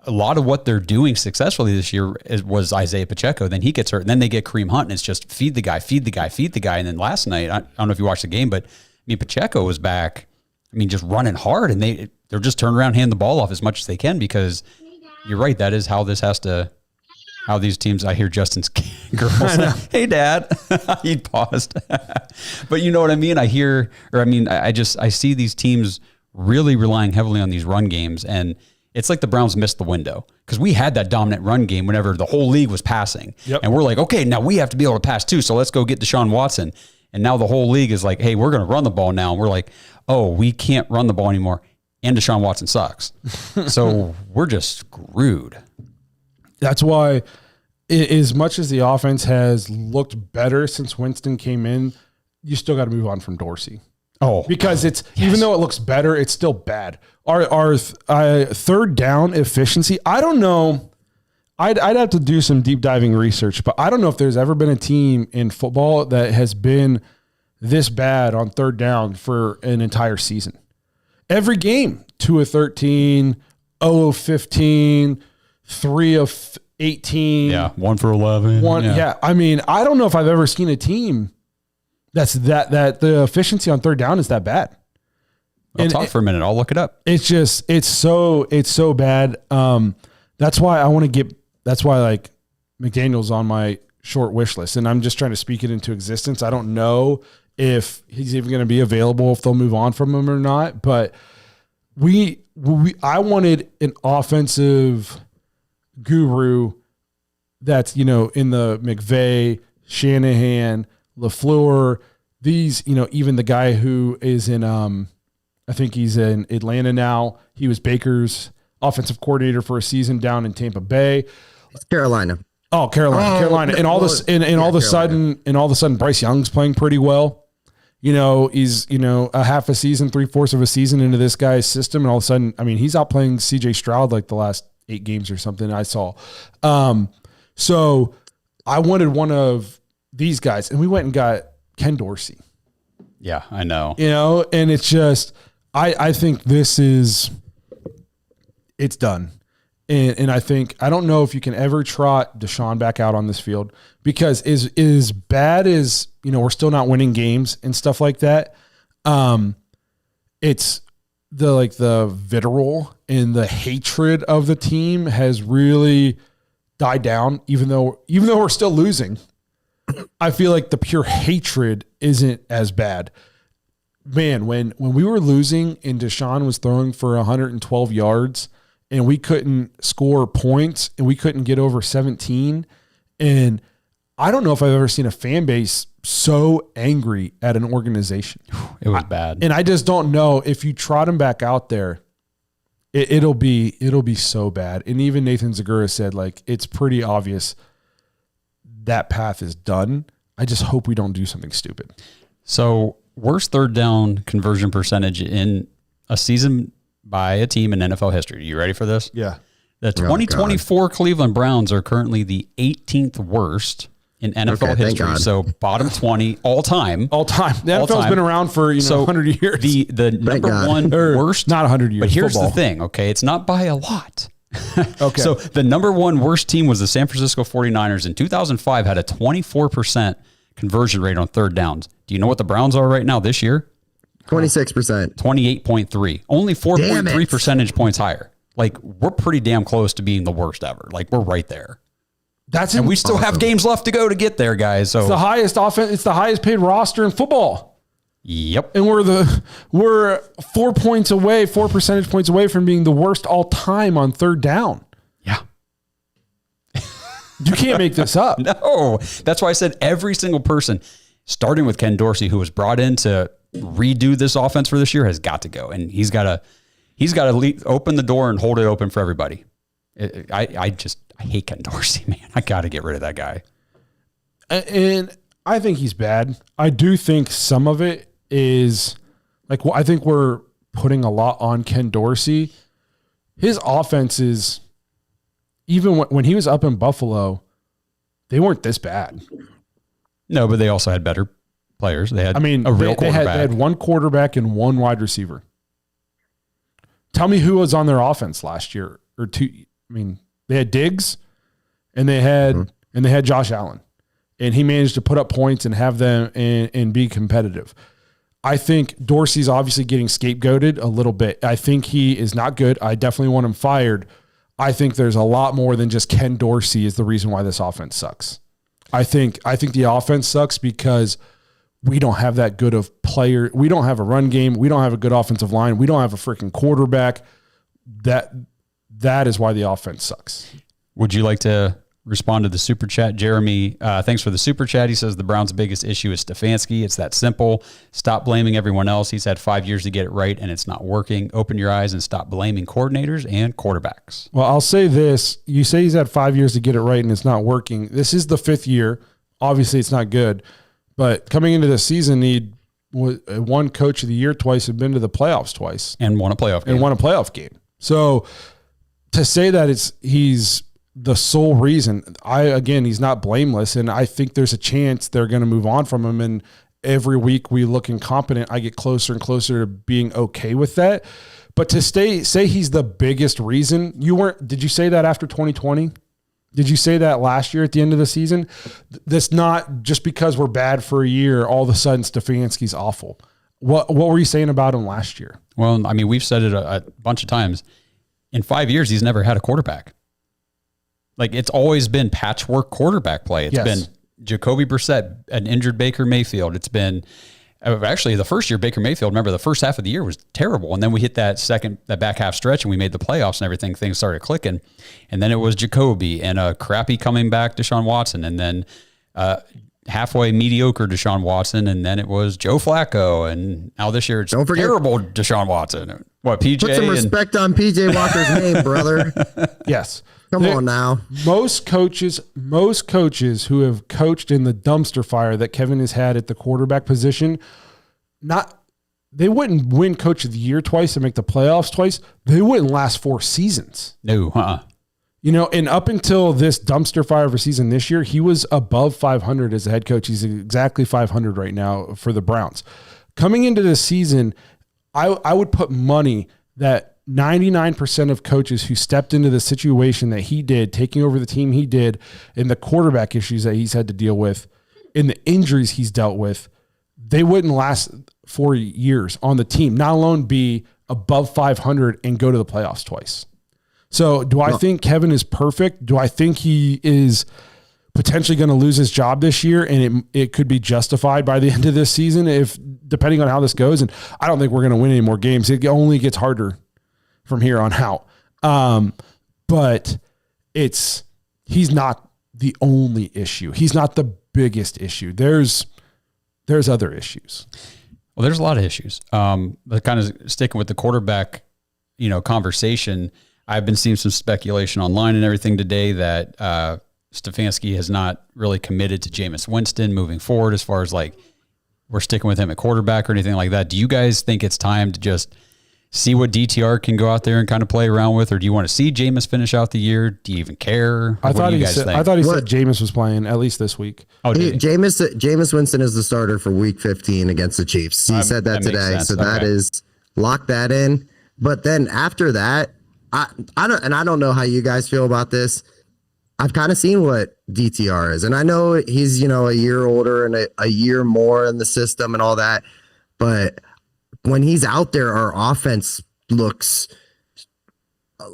a lot of what they're doing successfully this year was Isaiah Pacheco. Then he gets hurt, and then they get Kareem Hunt, and it's just feed the guy. And then last night, I don't know if you watched the game, but I mean, Pacheco was back. I mean, just running hard, and they're just turning around, hand the ball off as much as they can, because you're right. That is how how these teams. I hear Justin's girls. Hey, Dad. He paused, but you know what I mean. I see these teams really relying heavily on these run games, and it's like the Browns missed the window, because we had that dominant run game whenever the whole league was passing. Yep. And we're like, okay, now we have to be able to pass too. So let's go get Deshaun Watson. And now the whole league is like, hey, we're going to run the ball now. And we're like, oh, we can't run the ball anymore. And Deshaun Watson sucks. So we're just screwed. That's why, as much as the offense has looked better since Winston came in, you still got to move on from Dorsey. Oh, because even though it looks better, it's still bad. Our third down efficiency, I don't know. I'd have to do some deep diving research, but I don't know if there's ever been a team in football that has been this bad on third down for an entire season. Every game, 2 of 13, 0 of 15, 3 of 18. Yeah, 1 for 11. Yeah. I mean, I don't know if I've ever seen a team that the efficiency on third down is that bad. I'll talk for a minute. I'll look it up. It's so bad. That's why like McDaniel's on my short wish list, and I'm just trying to speak it into existence. I don't know if he's even going to be available, if they'll move on from him or not, but I wanted an offensive guru that's, in the McVay, Shanahan, LaFleur, these, even the guy who is in, I think he's in Atlanta now. He was Baker's offensive coordinator for a season down in Tampa Bay. It's Carolina. Oh, Carolina. And all this, and all of a sudden, Bryce Young's playing pretty well. He's, a half a season, 3/4 of a season into this guy's system. And all of a sudden, I mean, he's outplaying CJ Stroud like the last 8 games or something I saw. So I wanted one of these guys, and we went and got Ken Dorsey. Yeah, I know. And it's just, I think this is it's done. And I don't know if you can ever trot Deshaun back out on this field, because as bad as, we're still not winning games and stuff like that. It's the vitriol and the hatred of the team has really died down, even though we're still losing. I feel like the pure hatred isn't as bad. Man, when we were losing and Deshaun was throwing for 112 yards and we couldn't score points and we couldn't get over 17, and I don't know if I've ever seen a fan base so angry at an organization. It was bad. And I just don't know if you trot him back out there, it'll be so bad. And even Nathan Zagura said, like, it's pretty obvious that path is done. I just hope we don't do something stupid. So, worst third down conversion percentage in a season by a team in NFL history. Are you ready for this? Yeah. The 2024 Cleveland Browns are currently the 18th worst in NFL history. So bottom 20 all time. All time. The NFL's been around for 100 years. The number one worst. Not 100 years. But here's football. the thing, okay? It's not by a lot. Okay. So the number one worst team was the San Francisco 49ers. In 2005 had a 24% conversion rate on third downs. Do you know what the Browns are right now this year? 26%. 28.3. Only 4.3 percentage points higher. Like, we're pretty damn close to being the worst ever. Like, we're right there. And we still have games left to go to get there, guys. So it's the highest offense. It's the highest paid roster in football. Yep. And we're 4 percentage points away from being the worst all time on third down. Yeah. You can't make this up. No. That's why I said every single person, starting with Ken Dorsey, who was brought in to redo this offense for this year, has got to go. And he's got to open the door and hold it open for everybody. I hate Ken Dorsey, man. I got to get rid of that guy. And I think he's bad. I do think some of it is I think we're putting a lot on Ken Dorsey. His offenses, even when he was up in Buffalo, they weren't this bad. No, but they also had better players. They had a real quarterback. They had one quarterback and one wide receiver. Tell me who was on their offense last year or two. They had Diggs and they had Josh Allen, and he managed to put up points and have them and be competitive. I think Dorsey's obviously getting scapegoated a little bit. I think he is not good. I definitely want him fired. I think there's a lot more than just Ken Dorsey is the reason why this offense sucks. I think the offense sucks because we don't have that good of player. We don't have a run game. We don't have a good offensive line. We don't have a freaking quarterback. That is why the offense sucks. Would you like to respond to the super chat? Jeremy, thanks for the super chat. He says the Browns' biggest issue is Stefanski. It's that simple. Stop blaming everyone else. He's had 5 years to get it right, and it's not working. Open your eyes and stop blaming coordinators and quarterbacks. Well, I'll say this. You say he's had 5 years to get it right, and it's not working. This is the fifth year. Obviously, it's not good. But coming into the season, he won Coach of the Year twice and been to the playoffs twice. And won a playoff game. So to say that he's the sole reason, he's not blameless, and I think there's a chance they're going to move on from him. And every week we look incompetent, I get closer and closer to being okay with that. But to say he's the biggest reason, did you say that after 2020? Did you say that last year at the end of the season? That's not just because we're bad for a year, all of a sudden Stefanski's awful. What were you saying about him last year? Well, we've said it a bunch of times. In 5 years, he's never had a quarterback. Like, it's always been patchwork quarterback play. It's been Jacoby Brissett, an injured Baker Mayfield. It's been actually the first year Baker Mayfield. Remember, the first half of the year was terrible, and then we hit that back half stretch, and we made the playoffs and everything. Things started clicking, and then it was Jacoby and a crappy coming back Deshaun Watson, and then halfway mediocre Deshaun Watson, and then it was Joe Flacco, and now this year it's terrible Deshaun Watson. What, PJ? Put some respect on PJ Walker's name, brother. Yes. Come on now. Most coaches who have coached in the dumpster fire that Kevin has had at the quarterback position, they wouldn't win Coach of the Year twice and make the playoffs twice. They wouldn't last 4 seasons. No, and up until this dumpster fire of a season this year, he was above 500 as a head coach. He's exactly 500 right now for the Browns. Coming into this season, I would put money that 99% of coaches who stepped into the situation that he did, taking over the team he did, and the quarterback issues that he's had to deal with, and the injuries he's dealt with, they wouldn't last 4 years on the team, not alone be above 500 and go to the playoffs twice. So do I think Kevin is perfect? Do I think he is potentially going to lose his job this year, and it could be justified by the end of this season, if depending on how this goes? And I don't think we're going to win any more games. It only gets harder from here on out. But he's not the only issue. He's not the biggest issue. There's other issues. Well, there's a lot of issues. But kind of sticking with the quarterback, conversation, I've been seeing some speculation online and everything today that Stefanski has not really committed to Jameis Winston moving forward, as far as like we're sticking with him at quarterback or anything like that. Do you guys think it's time to just see what DTR can go out there and kind of play around with, or do you want to see Jameis finish out the year? Do you even care? I thought he said Jameis was playing at least this week. Oh, Jameis Winston is the starter for Week 15 against the Chiefs. He said that today, so that is lock that in. But then after that, I don't know how you guys feel about this. I've kind of seen what DTR is, and I know he's a year older and a year more in the system and all that, but when he's out there, our offense looks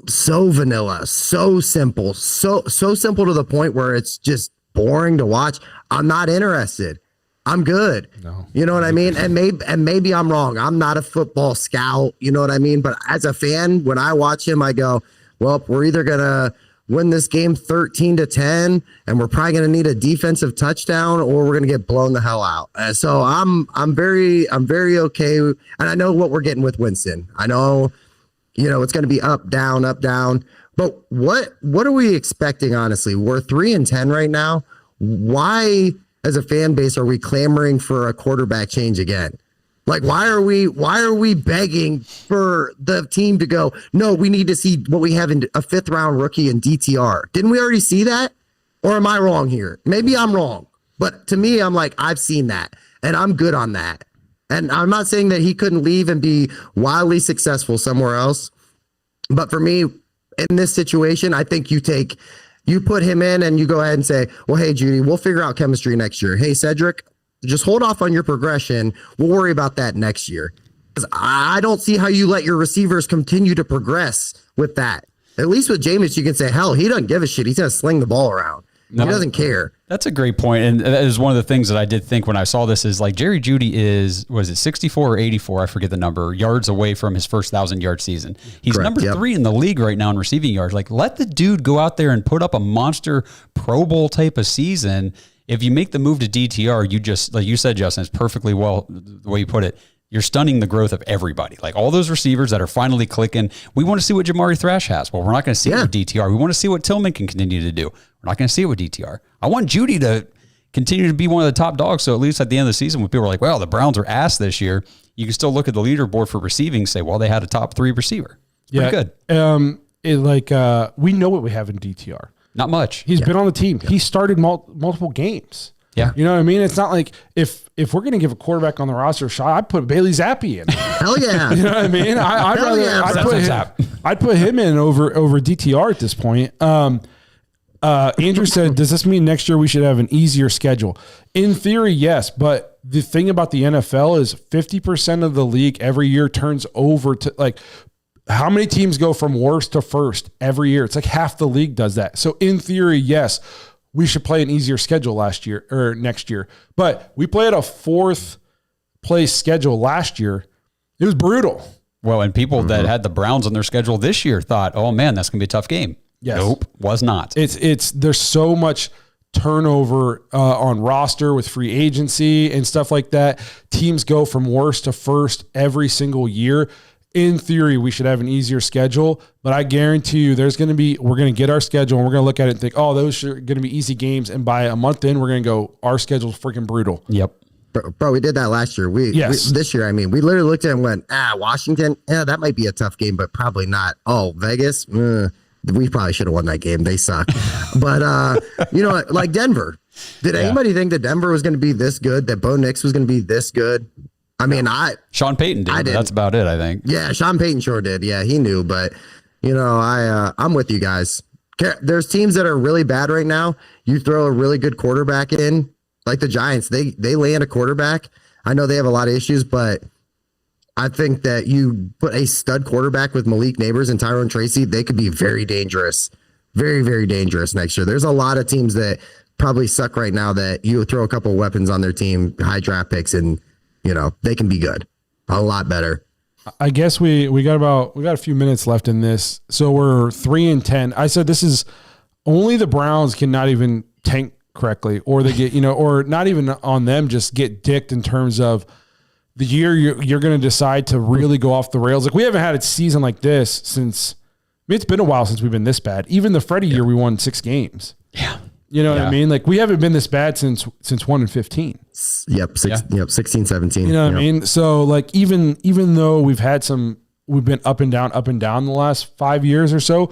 so vanilla, so simple, so simple to the point where it's just boring to watch. I'm not interested. I'm good. No, you know what I mean? And maybe I'm wrong. I'm not a football scout. You know what I mean? But as a fan, when I watch him, I go, well, we're either going to win this game 13-10, and we're probably going to need a defensive touchdown, or we're going to get blown the hell out. So I'm very okay. And I know what we're getting with Winston. I know, it's going to be up, down, up, down. But what are we expecting, honestly? We're 3-10 right now. Why, as a fan base, are we clamoring for a quarterback change again? Like, why are we begging for the team to go, no, we need to see what we have in a 5th round rookie in DTR. Didn't we already see that? Or am I wrong here? Maybe I'm wrong. But to me, I'm like, I've seen that, and I'm good on that. And I'm not saying that he couldn't leave and be wildly successful somewhere else. But for me, in this situation, I think you put him in and you go ahead and say, well, hey, Judy, we'll figure out chemistry next year. Hey, Cedric, just hold off on your progression. We'll worry about that next year. Because I don't see how you let your receivers continue to progress with that. At least with Jameis, you can say, hell, he doesn't give a shit. He's going to sling the ball around. No, he doesn't care. That's a great point. And that is one of the things that I did think when I saw this is like Jerry Jeudy is, was it 64 or 84? I forget the number, yards away from his first 1,000-yard season. He's Correct, number 3 in the league right now in receiving yards. Like, let the dude go out there and put up a monster Pro Bowl type of season. If you make the move to DTR, you just, like you said, Justin, it's perfectly well the way you put it. You're stunning the growth of everybody. Like all those receivers that are finally clicking. We want to see what Jamari Thrash has. Well, we're not going to see it with DTR. We want to see what Tillman can continue to do. We're not going to see it with DTR. I want Jeudy to continue to be one of the top dogs. So at least at the end of the season, when people are like, well, the Browns are ass this year, you can still look at the leaderboard for receiving and say, well, they had a top 3 receiver. It's pretty good. We know what we have in DTR. Not much. He's been on the team. He started multiple games. Yeah. You know what I mean? It's not like if we're going to give a quarterback on the roster a shot, I'd put Bailey Zappi in. Hell yeah. You know what I mean? I'd put him in over DTR at this point. Andrew said, does this mean next year we should have an easier schedule? In theory, yes. But the thing about the NFL is 50% of the league every year turns over to like, how many teams go from worst to first every year? It's like half the league does that. So in theory, yes, we should play an easier schedule next year. But we played a 4th place schedule last year. It was brutal. Well, and people that had the Browns on their schedule this year thought, oh man, that's going to be a tough game. Yes. Nope, was not. There's so much turnover on roster with free agency and stuff like that. Teams go from worst to first every single year. In theory, we should have an easier schedule, but I guarantee you we're going to get our schedule and we're going to look at it and think, oh, those are going to be easy games. And by a month in, we're going to go, our schedule's freaking brutal. Yep. Bro, we did that last year. This year, we literally looked at it and went, Washington, that might be a tough game, but probably not. Oh, Vegas, we probably should have won that game. They suck. But, like Denver. Did anybody think that Denver was going to be this good, that Bo Nix was going to be this good? I mean, Sean Payton did. That's about it, I think. Yeah, Sean Payton sure did. Yeah, he knew. But, I'm with you guys. There's teams that are really bad right now. You throw a really good quarterback in, like the Giants. They land a quarterback. I know they have a lot of issues, but I think that you put a stud quarterback with Malik Neighbors and Tyrone Tracy, they could be very dangerous. Very, very dangerous next year. There's a lot of teams that probably suck right now that you throw a couple of weapons on their team, high draft picks, and they can be good. A lot better. I guess we got a few minutes left in this. So we're 3-10. I said this is only the Browns cannot even tank correctly, or they get, or not even on them, just get dicked in terms of the year you're going to decide to really go off the rails. Like we haven't had a season like this since, it's been a while since we've been this bad. Even the Freddie year, we won 6 games. Yeah. You know what I mean? Like we haven't been this bad since 1-15. Yep. 16, 17. You know what I mean? So like, even though we've been up and down the last 5 years or so,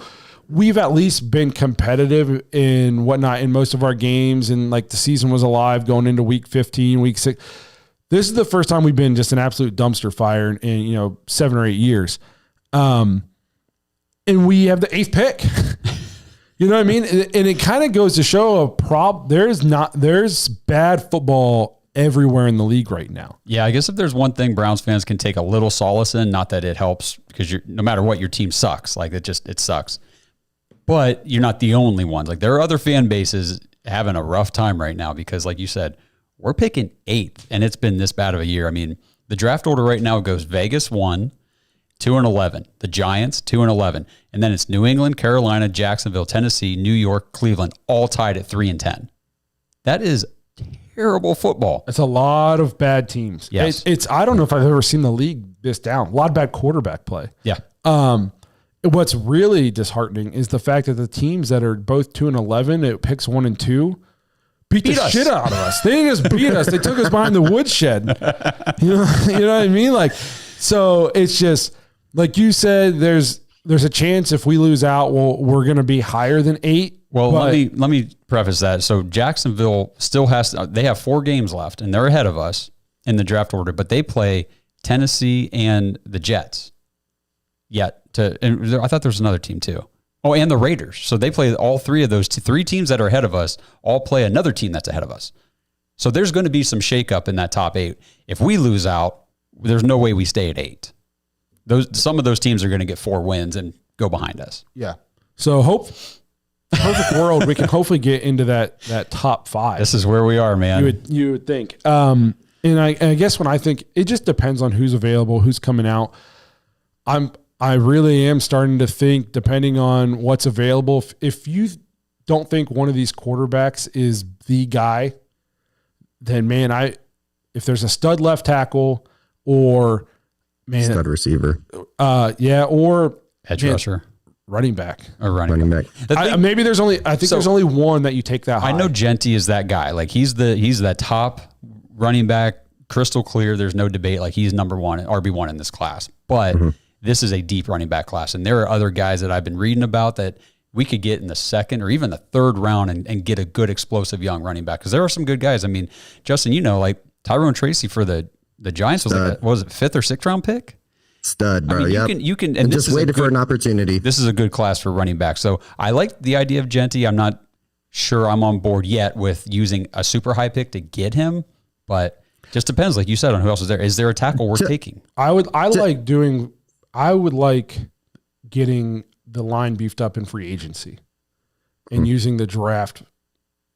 we've at least been competitive in whatnot in most of our games. And like the season was alive going into week 15, week 6. This is the first time we've been just an absolute dumpster fire in 7 or 8 years. And we have the 8th pick. You know what I mean? And it kind of goes to show there's bad football everywhere in the league right now. Yeah, I guess if there's one thing Browns fans can take a little solace in, not that it helps because no matter what, your team sucks. Like it sucks. But you're not the only ones. Like there are other fan bases having a rough time right now because like you said, we're picking 8th and it's been this bad of a year. I mean, the draft order right now goes Vegas 1, 2-11, the Giants 2-11, and then it's New England, Carolina, Jacksonville, Tennessee, New York, Cleveland, all tied at 3-10. That is terrible football. It's a lot of bad teams. Yes. It's I don't know if I've ever seen the league this down. A lot of bad quarterback play. Yeah. What's really disheartening is the fact that the teams that are both 2-11, it picks 1 and 2, beat the shit out of us. They didn't just beat us. They took us behind the woodshed. You know what I mean? Like, so it's just like you said, there's a chance if we lose out, we're going to be higher than 8. Well, let me preface that. So Jacksonville still they have 4 games left and they're ahead of us in the draft order, but they play Tennessee and the Jets and I thought there was another team too. Oh, and the Raiders. So they play all 3 of those 3 teams that are ahead of us all play another team that's ahead of us. So there's going to be some shakeup in that top 8. If we lose out, there's no way we stay at 8. Some of those teams are going to get 4 wins and go behind us. Yeah. So perfect world, we can hopefully get into that top 5. This is where we are, man. You would think. And I guess when I think it just depends on who's available, who's coming out. I really am starting to think, depending on what's available, if you don't think one of these quarterbacks is the guy, then man, if there's a stud left tackle or stud receiver, or edge rusher, running back, or running back. Maybe there's only one that you take that high. I know Genty is that guy. Like he's that top running back, crystal clear. There's no debate. Like he's number 1, RB1 in this class, but. Mm-hmm. This is a deep running back class. And there are other guys that I've been reading about that we could get in the 2nd or even the 3rd round and get a good explosive young running back. Because there are some good guys. I mean, Justin, like Tyrone Tracy for the Giants was like was it 5th or 6th round pick? Stud, bro. I mean, you can and just waited for an opportunity. This is a good class for running back. So I like the idea of Genty. I'm not sure I'm on board yet with using a super high pick to get him, but just depends, like you said, on who else is there. Is there a tackle worth taking? I would like getting the line beefed up in free agency and using the draft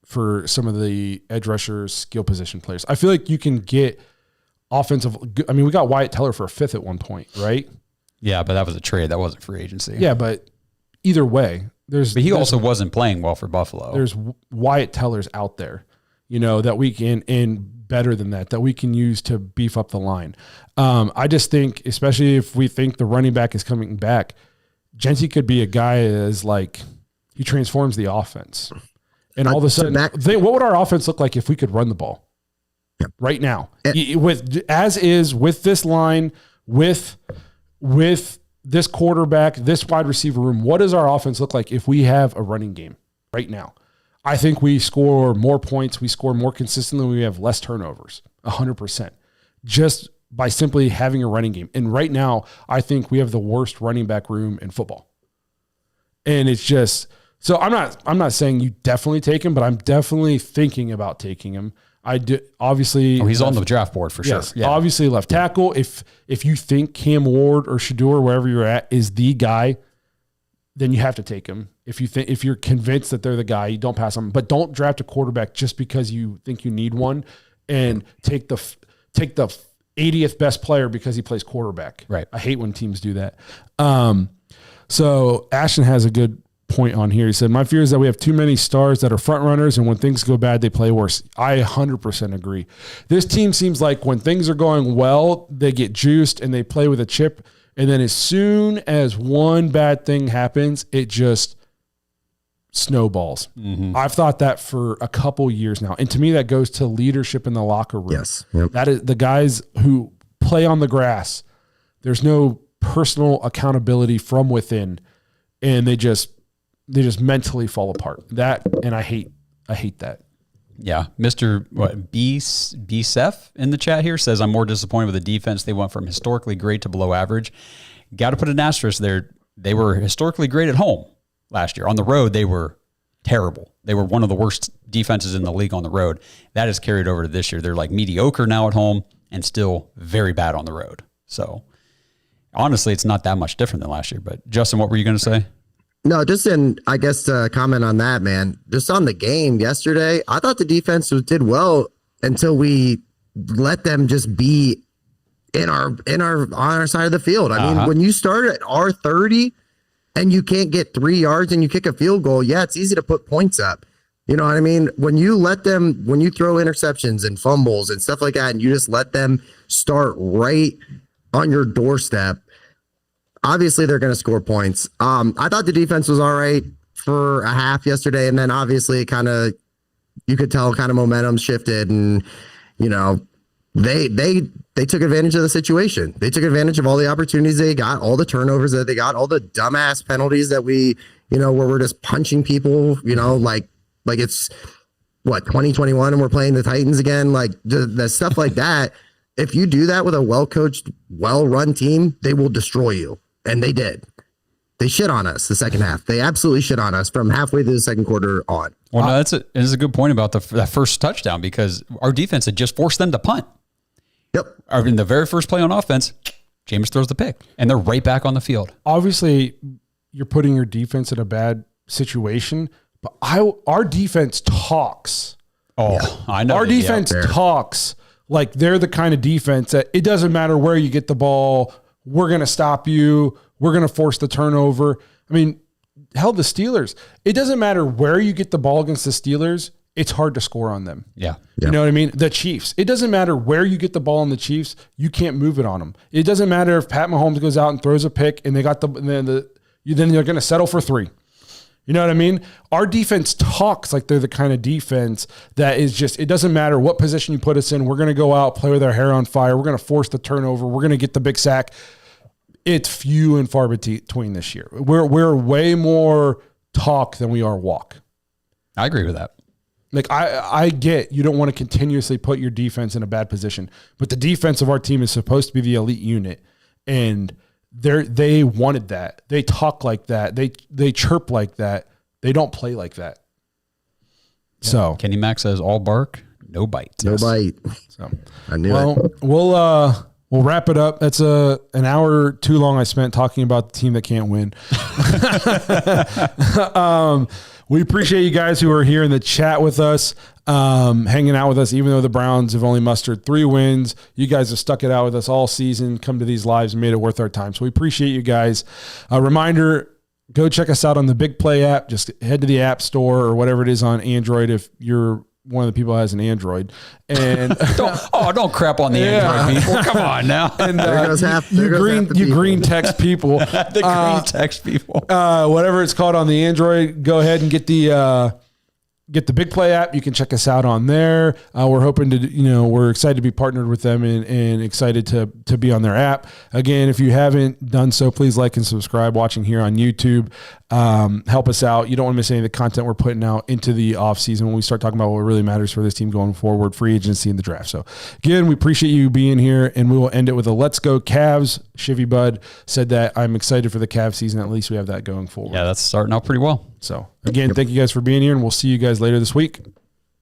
for some of the edge rushers, skill position players. I feel like you can get offensive. I mean, we got Wyatt Teller for a 5th at one point, right? Yeah, but that was a trade. That wasn't free agency. Yeah, but either way, but he also wasn't playing well for Buffalo. There's Wyatt Tellers out there, that we can, and better than that we can use to beef up the line. I just think, especially if we think the running back is coming back, Genty could be a guy as like he transforms the offense. And all of a sudden, what would our offense look like if we could run the ball right now? With this line, with this quarterback, this wide receiver room, what does our offense look like if we have a running game right now? I think we score more points. We score more consistently. We have less turnovers, 100%. Just by simply having a running game. And right now, I think we have the worst running back room in football. And it's just, so I'm not saying you definitely take him, but I'm definitely thinking about taking him. I do, obviously. Oh, he's on the draft board for sure. Yes, obviously left tackle. If you think Cam Ward or Shador, wherever you're at, is the guy, then you have to take him. If you're convinced that they're the guy, you don't pass on. But don't draft a quarterback just because you think you need one, and take the 80th best player because he plays quarterback. Right. I hate when teams do that. So Ashton has a good point on here. He said, my fear is that we have too many stars that are front runners, and when things go bad, they play worse. I 100% agree. This team seems like when things are going well, they get juiced and they play with a chip. And then as soon as one bad thing happens, it just snowballs. Mm-hmm. I've thought that for a couple years now. And to me, that goes to leadership in the locker room. Yes. Yep. That is the guys who play on the grass. There's no personal accountability from within, and they just mentally fall apart. That, and I hate that. Yeah. Mr. B-Seth in the chat here says, I'm more disappointed with the defense. They went from historically great to below average. Got to put an asterisk there. They were historically great at home last year. On the road, they were terrible. They were one of the worst defenses in the league on the road. That has carried over to this year. They're like mediocre now at home and still very bad on the road. So honestly, it's not that much different than last year. But Justin, what were you going to say? No, just I guess to comment on that, man, just on the game yesterday, I thought the defense did well until we let them just be on our side of the field. I mean, when you start at R30 and you can't get 3 yards and you kick a field goal, yeah, it's easy to put points up. You know what I mean? When you throw interceptions and fumbles and stuff like that, and you just let them start right on your doorstep, obviously they're going to score points. I thought the defense was all right for a half yesterday, and then obviously you could tell kind of momentum shifted, and they took advantage of the situation. They took advantage of all the opportunities they got, all the turnovers that they got, all the dumbass penalties that we, where we're just punching people, like it's 2021 and we're playing the Titans again, like the stuff like that. If you do that with a well-coached, well-run team, they will destroy you. And they did. They shit on us the second half. They absolutely shit on us from halfway through the second quarter on. Well, no, that's a good point about that first touchdown, because our defense had just forced them to punt. Yep. In the very first play on offense, Jameis throws the pick, and they're right back on the field. Obviously, you're putting your defense in a bad situation, but our defense talks. Oh, yeah. I know. Our defense talks like they're the kind of defense that it doesn't matter where you get the ball, we're going to stop you, we're going to force the turnover. I mean, hell, the Steelers, it doesn't matter where you get the ball against the Steelers, it's hard to score on them. Yeah. You know what I mean? The Chiefs, it doesn't matter where you get the ball on the Chiefs, you can't move it on them. It doesn't matter if Pat Mahomes goes out and throws a pick and they got then they're going to settle for 3. You know what I mean? Our defense talks like they're the kind of defense that is just, it doesn't matter what position you put us in. We're going to go out, play with our hair on fire. We're going to force the turnover. We're going to get the big sack. It's few and far between this year. We're way more talk than we are walk. I agree with that. Like I get you don't want to continuously put your defense in a bad position, but the defense of our team is supposed to be the elite unit, and they wanted that. They talk like that. They chirp like that. They don't play like that. Yeah. So Kenny Mack says all bark, no bite. No bite. So I knew it. We'll wrap it up. That's an hour too long I spent talking about the team that can't win. We appreciate you guys who are here in the chat with us, hanging out with us, even though the Browns have only mustered 3 wins. You guys have stuck it out with us all season, come to these lives and made it worth our time. So we appreciate you guys. A reminder, go check us out on the Big Play app. Just head to the App Store or whatever it is on Android if you're one of the people who has an Android. And don't crap on the Android people. Come on now. And you green text people. The green text people. Whatever it's called on the Android, go ahead and get the get the Big Play app. You can check us out on there. We're hoping to, we're excited to be partnered with them and excited to be on their app. Again, if you haven't done so, please like and subscribe watching here on YouTube. Help us out. You don't want to miss any of the content we're putting out into the off season when we start talking about what really matters for this team going forward, free agency and the draft. So again, we appreciate you being here, and we will end it with a let's go Cavs. Shivy Bud said that. I'm excited for the Cavs season. At least we have that going forward. Yeah, that's starting out pretty well. So again, thank you guys for being here, and we'll see you guys later this week.